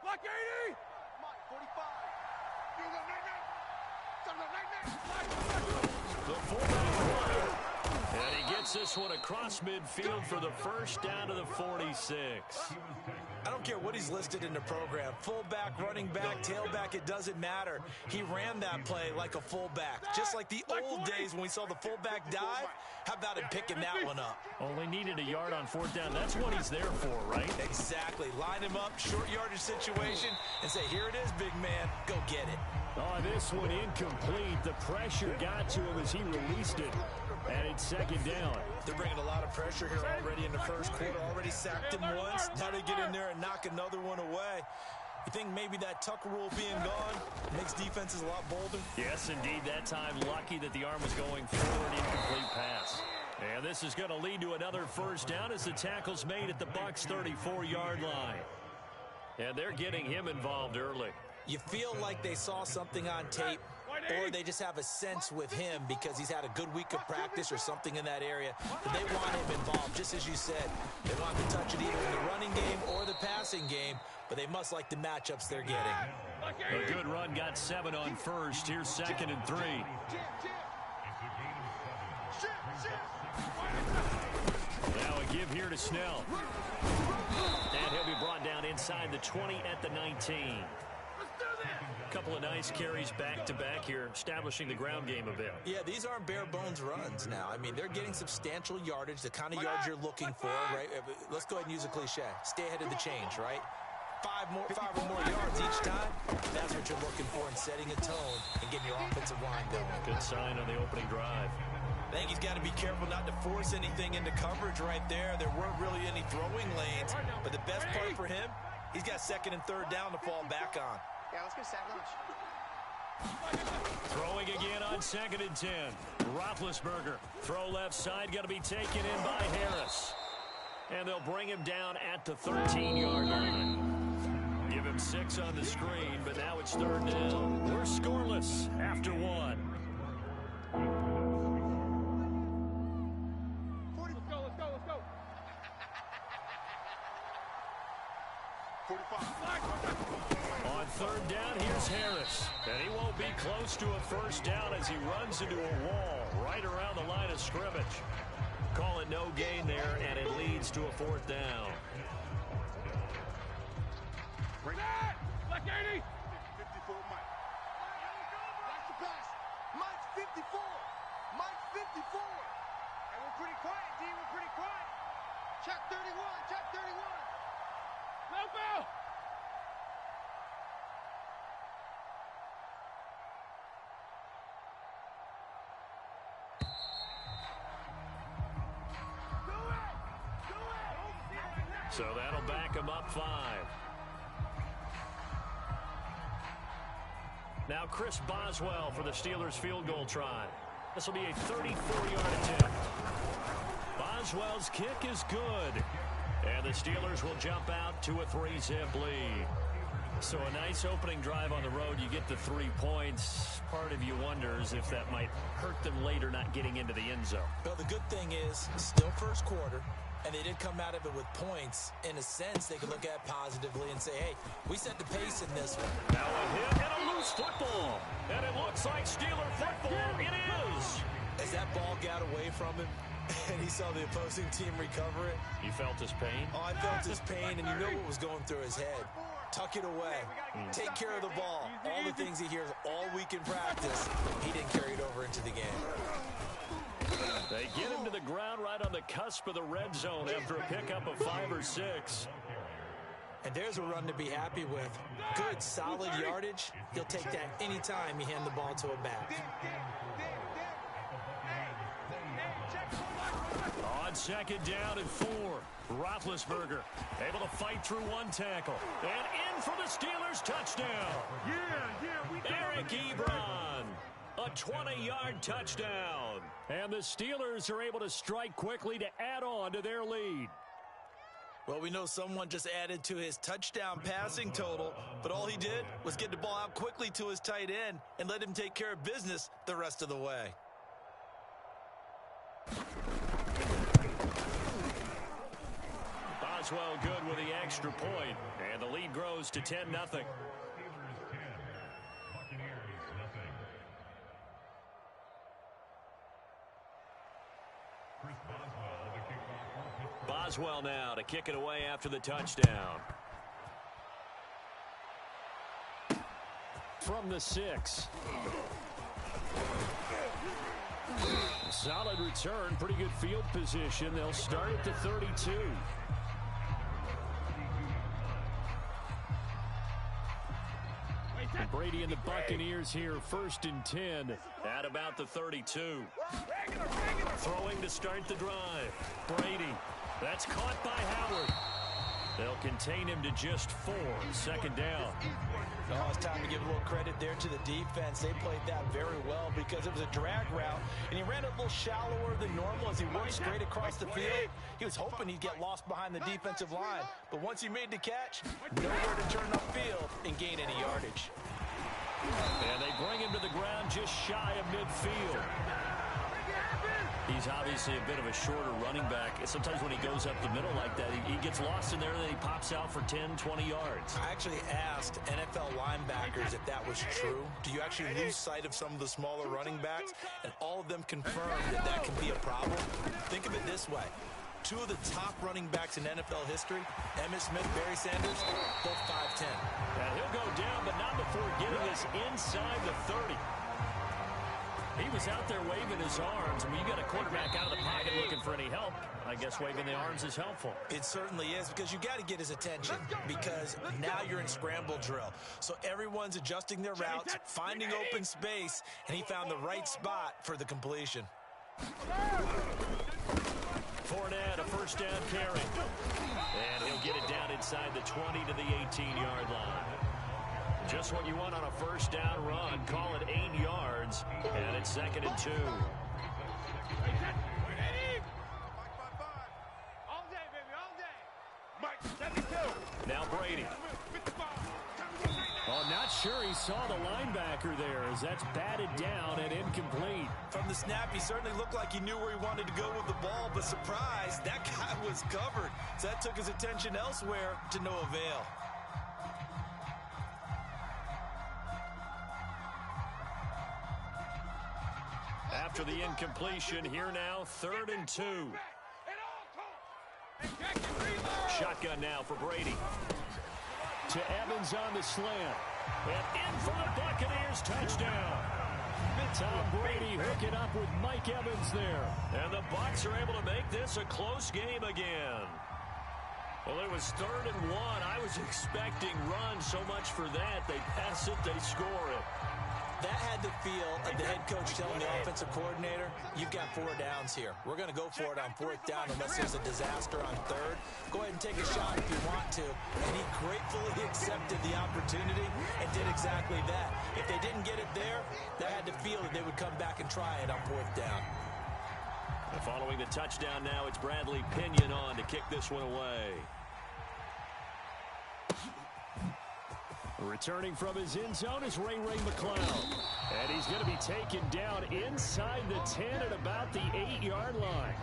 Block 80. 45. The fullback, and he gets this one across midfield for the 1st down to the 46. I don't care what he's listed in the program. Fullback, running back, tailback, it doesn't matter. He ran that play like a fullback. Just like the old days when we saw the fullback dive. How about him picking that one up? Only needed a yard on 4th down. That's what he's there for, right? Exactly. Line him up, short yardage situation, and say, here it is, big man. Go get it. Oh, this one incomplete. The pressure got to him as he released it. And it's 2nd down. They're bringing a lot of pressure here already in the 1st quarter. Already sacked him once. Now they get in there and knock another one away. You think maybe that Tucker rule being gone makes defenses a lot bolder? Yes, indeed. That time, lucky that the arm was going forward. Incomplete pass. And this is going to lead to another 1st down as the tackle's made at the Bucs' 34-yard line. And they're getting him involved early. You feel like they saw something on tape, or they just have a sense with him because he's had a good week of practice or something in that area. But they want him involved, just as you said. They want to touch it either in the running game or the passing game, but they must like the matchups they're getting. A good run, got 7 on 1st. Here's 2nd and 3. Now a give here to Snell. And he'll be brought down inside the 20 at the 19. A couple of nice carries back-to-back here, establishing the ground game a bit. Yeah, these aren't bare-bones runs now. I mean, they're getting substantial yardage, the kind of yards you're looking for, right? Let's go ahead and use a cliche. Stay ahead of the change, right? 5 or more yards each time. That's what you're looking for in setting a tone and getting your offensive line going. Good sign on the opening drive. I think he's got to be careful not to force anything into coverage right there. There weren't really any throwing lanes, but the best part for him, he's got 2nd and 3rd down to fall back on. Yeah, let's get sack lunch. Throwing again on 2nd and 10. Roethlisberger. Throw left side, going to be taken in by Harris. And they'll bring him down at the 13-yard line. Give him 6 on the screen, but now it's 3rd down. We're scoreless after 1. Let's go. 45. On 3rd down, here's Harris. And he won't be close to a first down as he runs into a wall right around the line of scrimmage. Call it no gain there, and it leads to a 4th down. Bring it! Black 80! 54, Mike. Watch the pass. Mike's 54. Mike's 54. And we're pretty quiet, D. We're pretty quiet. Check 31. Check 31. Go, Bill! So that'll back him up 5. Now Chris Boswell for the Steelers field goal try. This will be a 34-yard attempt. Boswell's kick is good. And the Steelers will jump out to a 3-zip lead. So a nice opening drive on the road. You get the 3 points. Part of you wonders if that might hurt them later not getting into the end zone. Well, the good thing is, still first quarter, and they did come out of it with points. In a sense, they could look at positively and say, hey, we set the pace in this one. Now a hit and a loose football. And it looks like Steeler football. It is. As that ball got away from him, and he saw the opposing team recover it. You felt his pain? Oh, I felt his pain, and you know what was going through his head. Tuck it away. Take care of the ball. All the things he hears all week in practice, he didn't carry it over into the game. They get him to the ground right on the cusp of the red zone after a pickup of 5 or 6. And there's a run to be happy with. Good, solid yardage. He'll take that anytime you hand the ball to a back. On 2nd down and 4. Roethlisberger able to fight through 1 tackle. And in for the Steelers touchdown. Eric Ebron. A 20-yard touchdown. And the Steelers are able to strike quickly to add on to their lead. Well, we know someone just added to his touchdown passing total, but all he did was get the ball out quickly to his tight end and let him take care of business the rest of the way. Boswell good with the extra point, and the lead grows to 10-0. Boswell now to kick it away after the touchdown. From the 6. Solid return, pretty good field position. They'll start at the 32. And Brady and the Buccaneers here, 1st and 10 at about the 32. Throwing to start the drive. Brady. That's caught by Howard. They'll contain him to just 4. 2nd down. Oh, it's time to give a little credit there to the defense. They played that very well because it was a drag route, and he ran a little shallower than normal as he worked straight across the field. He was hoping he'd get lost behind the defensive line, but once he made the catch, nowhere to turn upfield and gain any yardage. And they bring him to the ground just shy of midfield. He's obviously a bit of a shorter running back. Sometimes when he goes up the middle like that, he gets lost in there and then he pops out for 10, 20 yards. I actually asked NFL linebackers if that was true. Do you actually lose sight of some of the smaller running backs? And all of them confirmed that that can be a problem. Think of it this way. 2 of the top running backs in NFL history, Emmitt Smith, Barry Sanders, both 5'10". And he'll go down, but not before getting us inside the 30. He was out there waving his arms, and when you got a quarterback out of the pocket looking for any help, I guess waving the arms is helpful. It certainly is, because you got to get his attention, because now you're in scramble drill. So everyone's adjusting their routes, finding open space, and he found the right spot for the completion. Fournette, a 1st down carry. And he'll get it down inside the 20 to the 18-yard line. Just what you want on a first down run. Call it 8 yards, and it's 2nd and 2. Now Brady. Oh, not sure he saw the linebacker there as that's batted down and incomplete. From the snap, he certainly looked like he knew where he wanted to go with the ball, but surprise, that guy was covered. So that took his attention elsewhere to no avail. After the incompletion, here now, 3rd and 2. Shotgun now for Brady. To Evans on the slant. And in for the Buccaneers touchdown. Tom Brady hooking up with Mike Evans there. And the Bucs are able to make this a close game again. Well, it was 3rd and 1. I was expecting run so much for that. They pass it, they score it. That had the feel of the head coach telling the offensive coordinator, you've got 4 downs here. We're going to go for it on 4th down unless there's a disaster on 3rd. Go ahead and take a shot if you want to. And he gratefully accepted the opportunity and did exactly that. If they didn't get it there, they had to feel that they would come back and try it on 4th down. And following the touchdown now, it's Bradley Pinion on to kick this one away. Returning from his end zone is Ray McCloud. And he's going to be taken down inside the 10 at about the 8-yard line.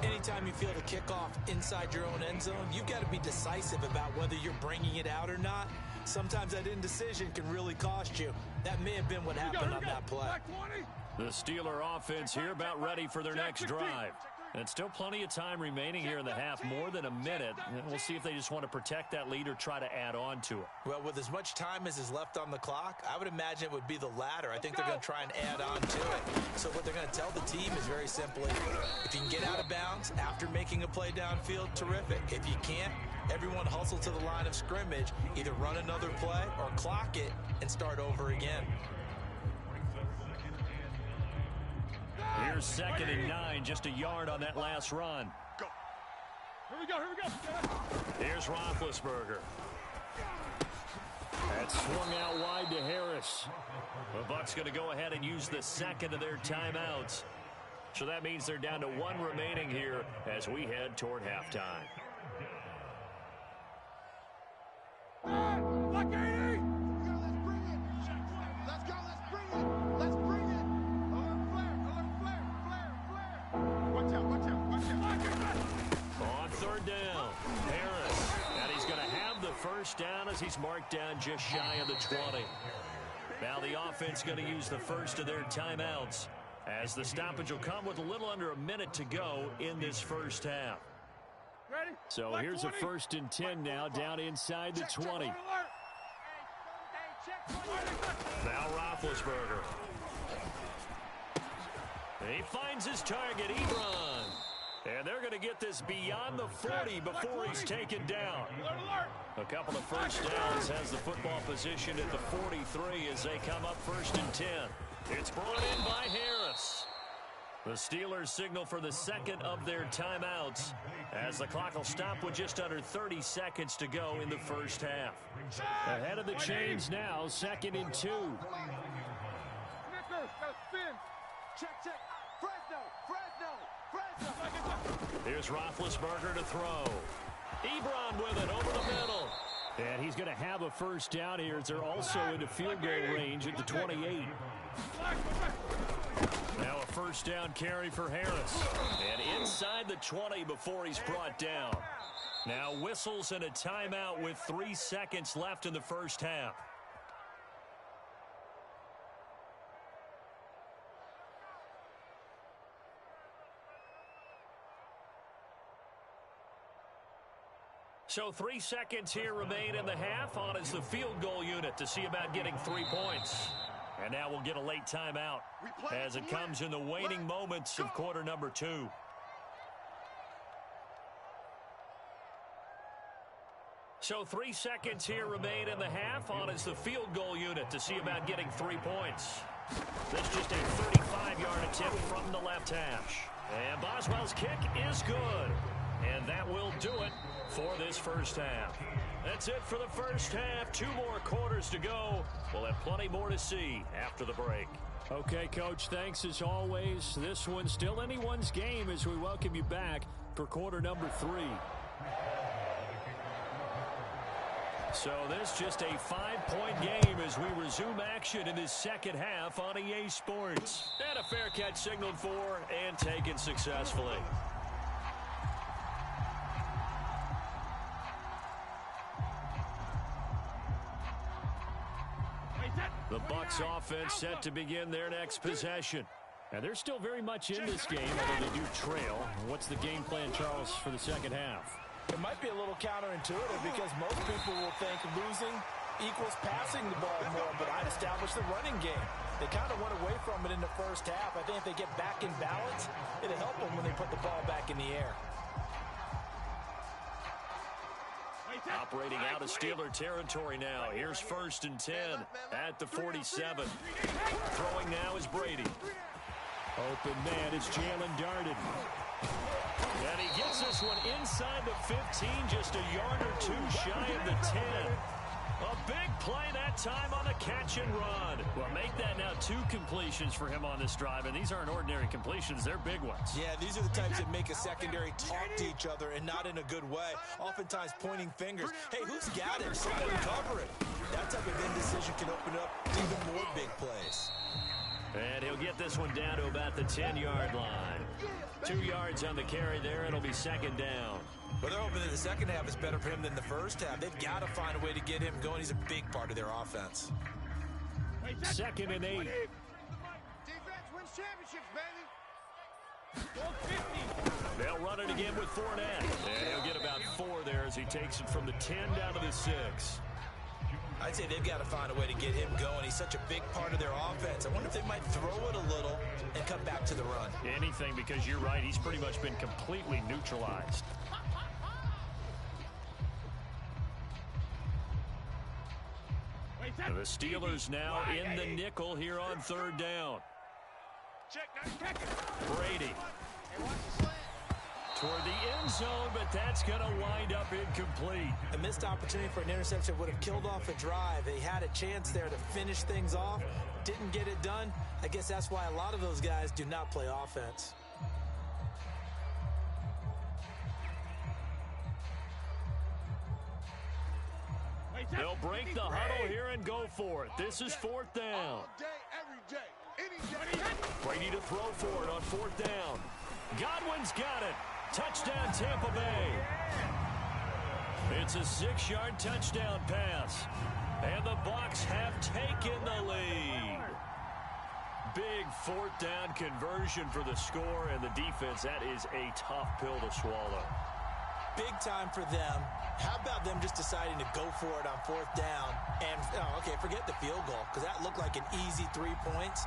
Anytime you feel the kickoff inside your own end zone, you've got to be decisive about whether you're bringing it out or not. Sometimes that indecision can really cost you. That may have been what happened on that play. The Steeler offense here about ready for their next drive. And still plenty of time remaining here in the half, more than a minute. And we'll see if they just want to protect that lead or try to add on to it. Well, with as much time as is left on the clock, I would imagine it would be the latter. I think they're going to try and add on to it. So what they're going to tell the team is very simply, if you can get out of bounds after making a play downfield, terrific. If you can't, everyone hustle to the line of scrimmage, either run another play or clock it and start over again. Here's 2nd and 9, just a yard on that last run. Go. Here we go. Here's Roethlisberger. That's swung out wide to Harris. The Bucs going to go ahead and use the 2nd of their timeouts. So that means they're down to 1 remaining here as we head toward halftime. Lock 80! Let's bring it. Let's go, let's bring it. Let's bring it. Watch out. On 3rd down, Harris. And he's going to have the first down as he's marked down just shy of the 20. Now the offense going to use the first of their timeouts as the stoppage will come with a little under a minute to go in this first half. Ready? So here's a 1st and 10 now down inside the 20. Now Roethlisberger. He finds his target, Ebron. And they're going to get this beyond the 40 before he's taken down. A couple of first downs has the football position at the 43 as they come up 1st and 10. It's brought in by Harris. The Steelers signal for the 2nd of their timeouts as the clock will stop with just under 30 seconds to go in the first half. Ahead of the chains now, 2nd and 2. Check. Fresno. Here's Roethlisberger to throw. Ebron with it over the middle. And he's going to have a first down here as they're also into field goal range at the 28. Now a first down carry for Harris. And inside the 20 before he's brought down. Now whistles and a timeout with 3 seconds left in the first half. So 3 seconds here remain in the half. On is the field goal unit to see about getting 3 points. And now we'll get a late timeout as it comes in the waning moments of quarter number 2. So 3 seconds here remain in the half. On is the field goal unit to see about getting 3 points. This just a 35-yard attempt from the left hash. And Boswell's kick is good. And that will do it for this first half. That's it for the first half. 2 more quarters to go. We'll have plenty more to see after the break. Okay, Coach, thanks as always. This one's still anyone's game as we welcome you back for quarter number 3. So this just a 5-point game as we resume action in this second half on EA Sports. And a fair catch signaled for and taken successfully. The Bucs offense set to begin their next possession. And they're still very much in this game, although they do trail. What's the game plan, Charles, for the second half? It might be a little counterintuitive because most people will think losing equals passing the ball more, but I'd establish the running game. They kind of went away from it in the first half. I think if they get back in balance, it'll help them when they put the ball back in the air. Operating out of Steeler territory now. Here's 1st and 10 at the 47. Throwing now is Brady. Open man is Jalen Darden. And he gets this one inside the 15, just a yard or 2 shy of the 10. A big play that time on the catch and run. Well, make that now 2 completions for him on this drive, and these aren't ordinary completions. They're big ones. Yeah, these are the types that make a secondary talk to each other and not in a good way. Oftentimes pointing fingers. Hey, who's got it? Somebody cover it. That type of indecision can open up even more big plays. And he'll get this one down to about the 10-yard line. 2 yards on the carry there. It'll be 2nd down. Well, they're hoping that the second half is better for him than the first half. They've got to find a way to get him going. He's a big part of their offense. 2nd and 8. Defense wins championships, baby. They'll run it again with Fournette. And he'll get about 4 there as he takes it from the 10 down to the 6. I'd say they've got to find a way to get him going. He's such a big part of their offense. I wonder if they might throw it a little and come back to the run. Anything, because you're right. He's pretty much been completely neutralized. The Steelers now in the nickel here on 3rd down. Brady. Toward the end zone, but that's going to wind up incomplete. A missed opportunity for an interception would have killed off a drive. They had a chance there to finish things off. Didn't get it done. I guess that's why a lot of those guys do not play offense. They'll break the huddle here and go for it. This is 4th down. Brady to throw for it on 4th down. Godwin's got it. Touchdown, Tampa Bay. It's a 6-yard touchdown pass. And the Bucs have taken the lead. Big 4th down conversion for the score, and the defense, that is a tough pill to swallow. Big time for them. How about them just deciding to go for it on 4th down? And, okay, forget the field goal, because that looked like an easy 3 points.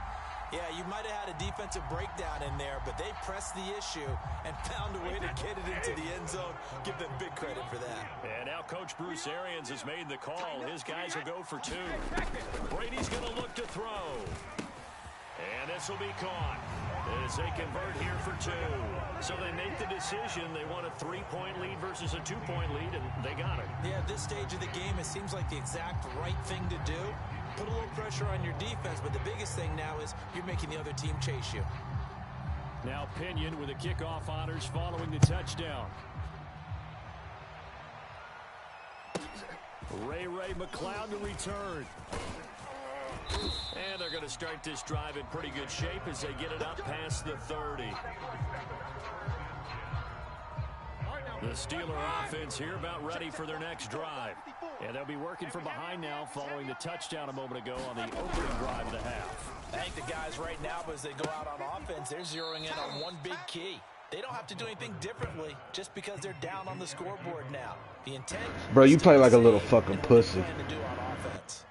Yeah, you might have had a defensive breakdown in there, but they pressed the issue and found a way to get it into the end zone. Give them big credit for that. And now Coach Bruce Arians has made the call. His guys will go for 2. Brady's going to look to throw. And this will be caught as they convert here for 2. So they make the decision. They want a 3-point lead versus a 2-point lead, and they got it. Yeah, at this stage of the game, it seems like the exact right thing to do. Put a little pressure on your defense, but the biggest thing now is you're making the other team chase you. Now Pinion with the kickoff honors following the touchdown. Ray McLeod to return. And they're going to start this drive in pretty good shape as they get it up past the 30. The Steeler offense here about ready for their next drive. And they'll be working from behind now following the touchdown a moment ago on the opening drive of the half. I think the guys right now, as they go out on offense, they're zeroing in on one big key. They don't have to do anything differently just because they're down on the scoreboard now. The intent... Bro, you play like a little fucking pussy. To do on offense.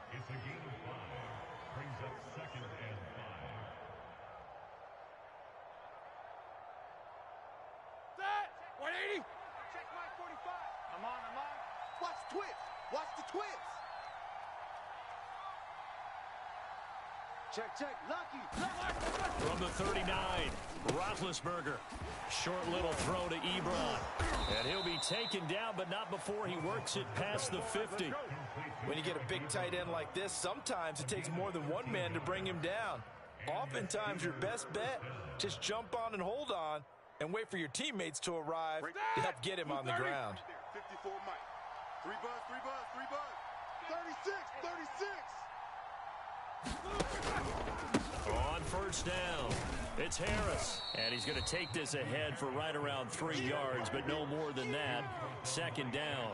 Check. Lucky. From the 39, Roethlisberger. Short little throw to Ebron. And he'll be taken down, but not before he works it past the 50. When you get a big tight end like this, sometimes it takes more than one man to bring him down. Oftentimes, your best bet, just jump on and hold on and wait for your teammates to arrive to help get him on the ground. 54 Mike. 3 buzz. 36. On first down, it's Harris. And he's going to take this ahead for right around 3 yards, but no more than that. Second down.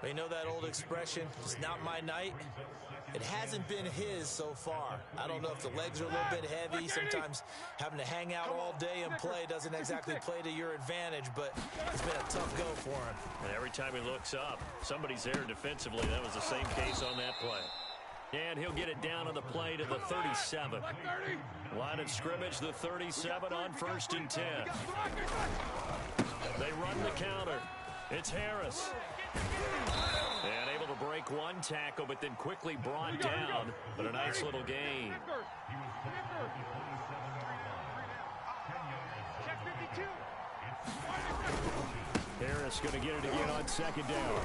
You know that old expression, it's not my night? It hasn't been his so far. I don't know if the legs are a little bit heavy. Sometimes having to hang out all day and play doesn't exactly play to your advantage, but it's been a tough go for him. And every time he looks up, somebody's there defensively. That was the same case on that play. And he'll get it down on the play to the 37. Line of scrimmage, the 37 on 1st and 10. They run the counter. It's Harris. And able to break one tackle, but then quickly brought down. But a nice little gain. Harris going to get it again on 2nd down.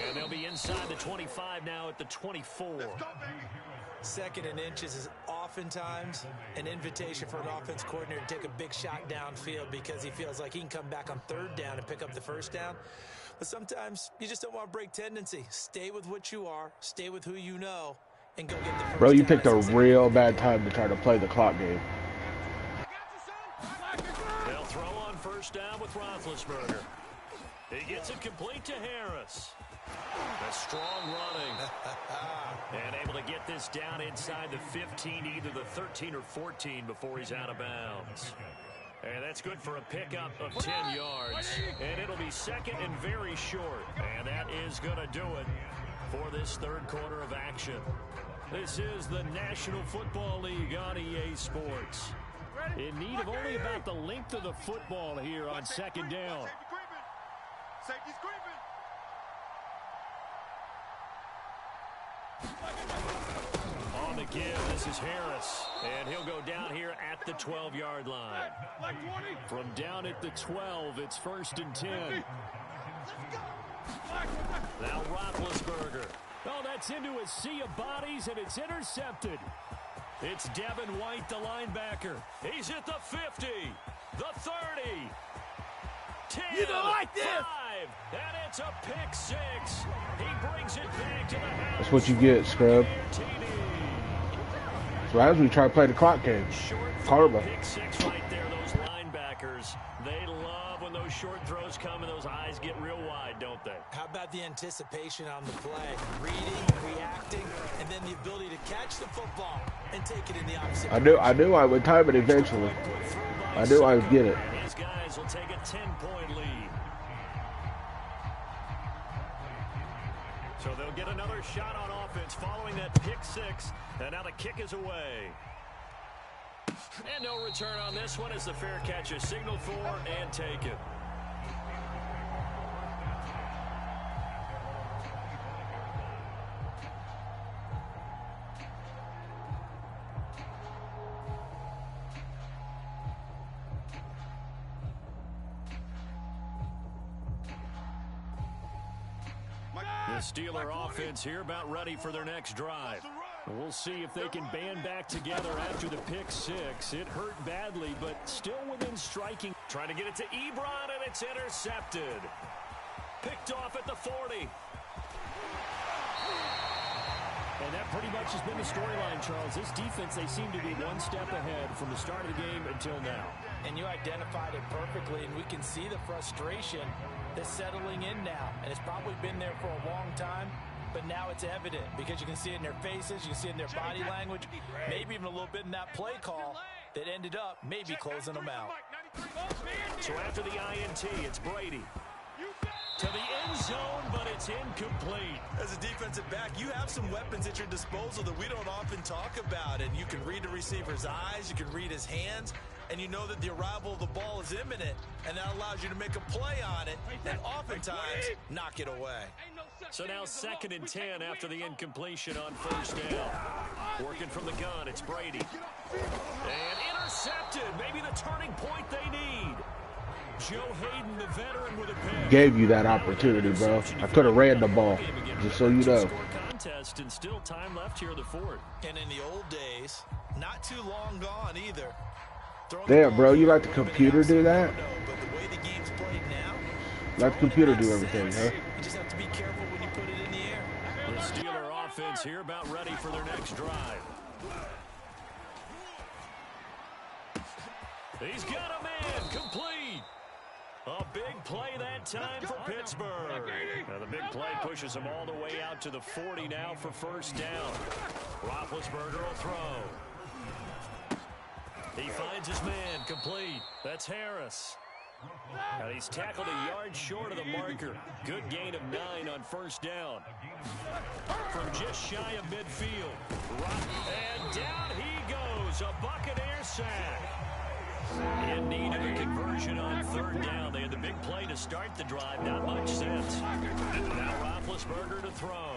And they'll be inside the 25 now at the 24. 2nd and inches is oftentimes an invitation for an offense coordinator to take a big shot downfield because he feels like he can come back on 3rd down and pick up the 1st down. But sometimes you just don't want to break tendency. Stay with what you are, stay with who you know, and go get the first Bro, you down. picked a real bad time to try to play the clock game. They'll throw on 1st down with Roethlisberger. He gets it complete to Harris. A strong running. And able to get this down inside the 15, either the 13 or 14 before he's out of bounds. And that's good for a pickup of 10 yards. And it'll be 2nd and very short. And that is going to do it for this 3rd quarter of action. This is the National Football League on EA Sports. In need of only about the length of the football here on 2nd down. Safety's creeping. On the give, this is Harris. And he'll go down here at the 12-yard line. From down at the 12, it's 1st and 10. Now Roethlisberger. Oh, that's into a sea of bodies, and it's intercepted. It's Devin White, the linebacker. He's at the 50, the 30, 10, You don't like this! 5, and it's a pick 6. He brings it back to the house. That's what you get, scrub. That's what happens when you try to play the clock game. Karma. Pick 6 right there, those linebackers. They love when those short throws come and those eyes get real wide, don't they? How about the anticipation on the play? Reading, reacting, and then the ability to catch the football and take it in the opposite direction. I knew I would time it eventually. I knew I would get it. And his guys will take a 10-point lead. So they'll get another shot on offense following that pick 6. And now the kick is away. And no return on this one as the fair catch is signaled for and taken. The Steeler offense here about ready for their next drive. We'll see if they can band back together after the pick 6. It hurt badly, but still within striking. Trying to get it to Ebron, and it's intercepted. Picked off at the 40. And that pretty much has been the storyline, Charles. This defense, they seem to be one step ahead from the start of the game until now. And you identified it perfectly, and we can see the frustration that's settling in now. And it's probably been there for a long time, but now it's evident because you can see it in their faces, you can see it in their body language, maybe even a little bit in that play call that ended up maybe closing them out. So after the INT, it's Brady. To the end zone, but it's incomplete. As a defensive back, you have some weapons at your disposal that we don't often talk about, and you can read the receiver's eyes, you can read his hands, and you know that the arrival of the ball is imminent, and that allows you to make a play on it and oftentimes knock it away. So now 2nd and 10 after the incompletion on first down. Working from the gun, it's Brady. And intercepted. Maybe the turning point they need. Joe Hayden, the veteran, with a pick. Gave you that opportunity, bro. I could have ran the ball, just so you know. Contest and still time left here in the fourth. And in the old days, not too long gone either. Damn, bro, you let the computer do that? But the way the game's played now, Let the computer do everything, huh? you just have to be careful when you put it in the air. The Steeler offense here about ready for their next drive. He's got a man complete. A big play that time for Pittsburgh. Now the big play pushes him all the way out to the 40 now for first down. Roethlisberger will throw. He finds his man complete. That's Harris. And he's tackled a yard short of the marker. Good gain of 9 on first down. From just shy of midfield. And down he goes. A Buccaneer sack. In need of a conversion on third down. They had the big play to start the drive. Not much sense. Now Roethlisberger to throw.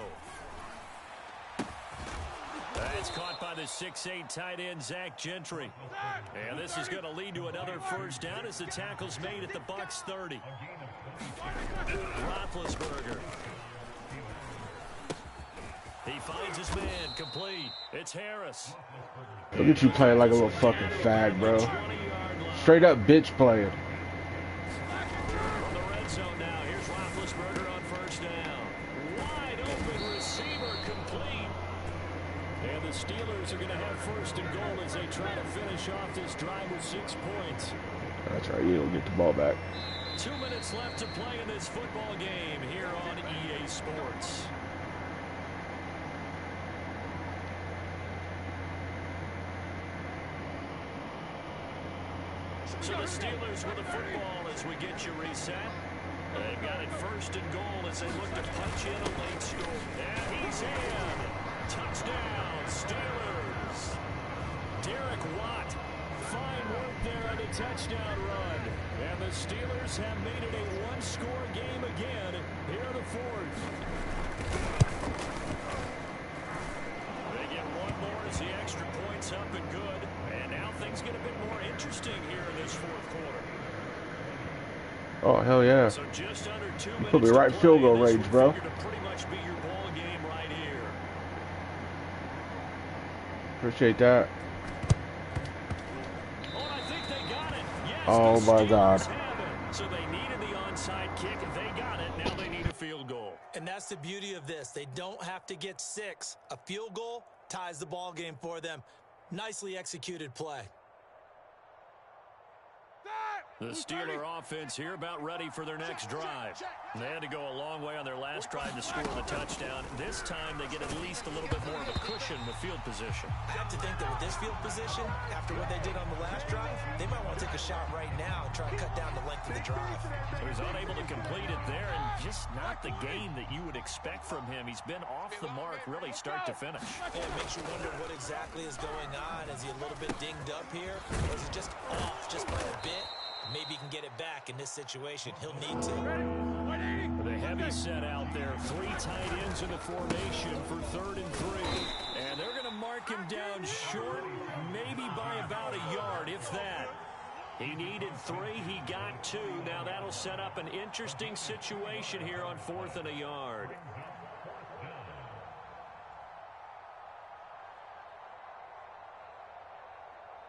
That's caught by the 6'8" tight end, Zach Gentry. And this is going to lead to another first down as the tackle's made at the Bucs 30. Roethlisberger. He finds his man complete. It's Harris. Look at you playing like a little fucking fag, bro. Straight up bitch playing. From the red zone now, here's Roethlisberger on first down. Wide open receiver complete. And the Steelers are going to have first and goal as they try to finish off this drive with 6 points. That's right, you don't get the ball back. 2 minutes left to play in this football game here on EA Sports. So the Steelers with the football as we get you reset. They've got it first and goal as they look to punch in a late score. And he's in. Touchdown, Steelers. Derek Watt. Fine work there on the touchdown run. And the Steelers have made it a one-score game again here in the fourth. They get one more as the extra point's up and good. And now things get a bit more interesting here in this fourth quarter. Oh, hell yeah. So just under 2 minutes Put me right in field goal range, bro. To pretty much be your ball game right here. Appreciate that. Oh, I think they got it. Yes, Oh, my God. So they needed the onside kick. They got it. Now they need a field goal. And that's the beauty of this. They don't have to get 6. A field goal ties the ball game for them. Nicely executed play. The Steeler offense here about ready for their next drive. They had to go a long way on their last drive to score the touchdown. This time they get at least a little bit more of a cushion in the field position. I have to think that with this field position, after what they did on the last drive, they might want to take a shot right now and try to cut down the length of the drive. So he's unable to complete it there, and just not the game that you would expect from him. He's been off the mark really start to finish. Yeah, it makes you wonder what exactly is going on. Is he a little bit dinged up here, or is he just off just by a bit? Maybe he can get it back in this situation. He'll need to. The heavy set out there. 3 tight ends in the formation for 3rd and 3. And they're going to mark him down short, maybe by about a yard, if that. He needed 3. He got 2. Now that'll set up an interesting situation here on 4th and a yard.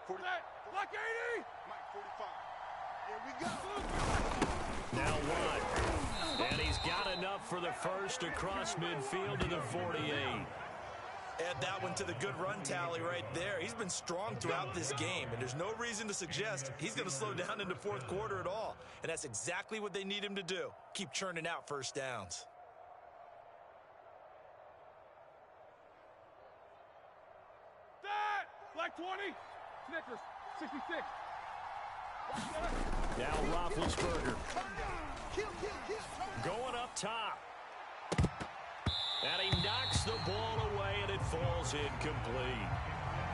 Block 80! Mike 45. Here we go. Now Watt. And he's got enough for the first across midfield to the 48. Add that one to the good run tally right there. He's been strong throughout this game, and there's no reason to suggest he's going to slow down in the fourth quarter at all. And that's exactly what they need him to do. Keep churning out first downs. That! Black 20! Snickers, 66. Now Roethlisberger. Going up top. And he knocks the ball away, and it falls incomplete.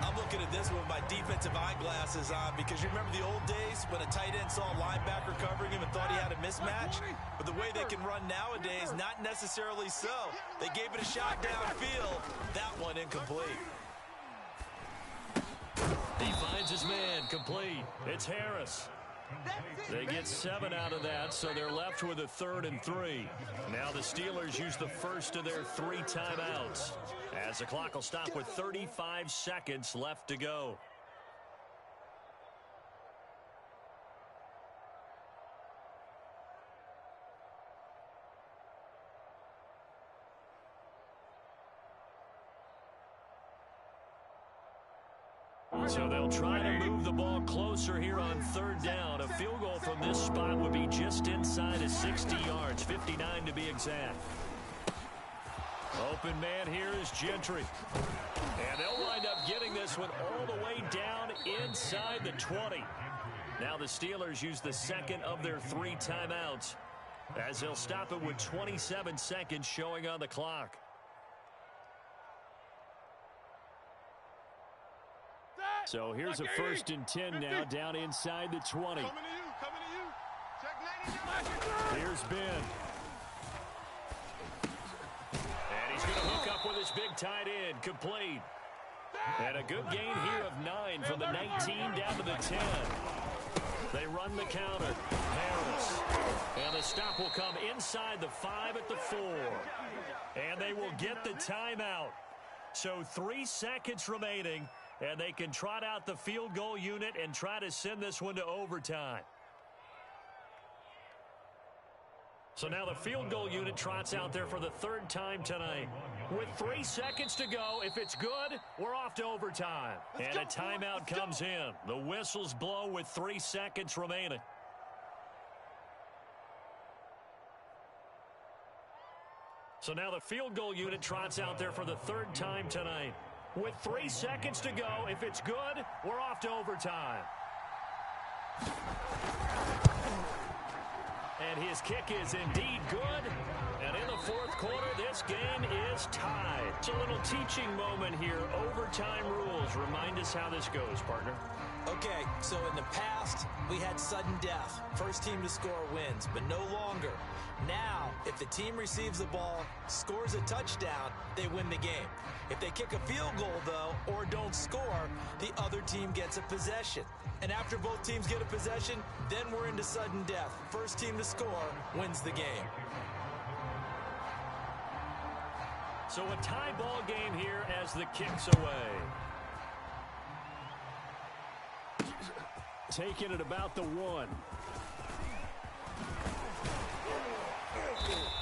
I'm looking at this with my defensive eyeglasses on because you remember the old days when a tight end saw a linebacker covering him and thought he had a mismatch? But the way they can run nowadays, not necessarily so. They gave it a shot downfield. That one incomplete. He finds his man, complete. It's Harris. They get 7 out of that, so they're left with a 3rd and 3. Now the Steelers use the first of their 3 timeouts, as the clock will stop with 35 seconds left to go. So they'll try to move the ball closer here on 3rd down. A field goal from this spot would be just inside of 60 yards, 59 to be exact. Open man here is Gentry. And they'll wind up getting this one all the way down inside the 20. Now the Steelers use the second of their 3 timeouts, as they'll stop it with 27 seconds showing on the clock. So here's a 1st and 10 now, down inside the 20. Here's Ben. And he's going to hook up with his big tight end, complete. And a good gain here of 9 from the 19 down to the 10. They run the counter. Harris. And the stop will come inside the 5 at the 4. And they will get the timeout. So 3 seconds remaining. And they can trot out the field goal unit and try to send this one to overtime. So now the field goal unit trots out there for the 3rd time tonight. With 3 seconds to go, if it's good, we're off to overtime. And a timeout comes in. The whistles blow with 3 seconds remaining. So now the field goal unit trots out there for the 3rd time tonight. With 3 seconds to go, if it's good, we're off to overtime. And his kick is indeed good. And in the 4th quarter, this game is tied. It's a little teaching moment here. Overtime rules. Remind us how this goes, partner. Okay, so in the past, we had sudden death. First team to score wins, but no longer. Now, if the team receives the ball, scores a touchdown, they win the game. If they kick a field goal, though, or don't score, the other team gets a possession. And after both teams get a possession, then we're into sudden death. First team to score wins the game. So a tie ball game here as the kick's away. Taking it about the 1.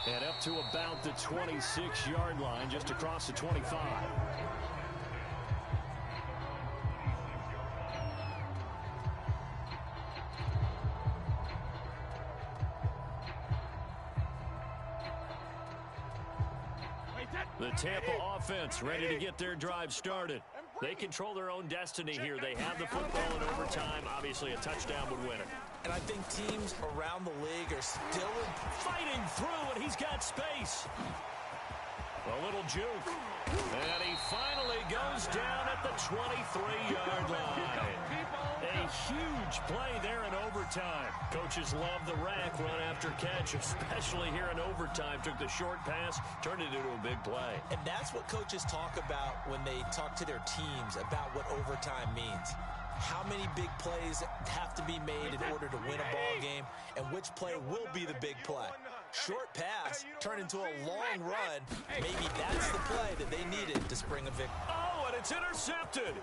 And up to about the 26-yard line, just across the 25. The Tampa offense ready to get their drive started. They control their own destiny here. They have the football in overtime. Obviously, a touchdown would win it. And I think teams around the league are still fighting through, and he's got space. A little juke. And he finally goes down at the 23-yard line. A huge play there in overtime. Coaches love the rack run after catch, especially here in overtime. Took the short pass, turned it into a big play. And that's what coaches talk about when they talk to their teams about what overtime means. How many big plays have to be made in order to win a ball game, and which play will be the big play. Short pass turned into a long run. Maybe that's the play that they needed to spring a victory. Oh, and it's intercepted.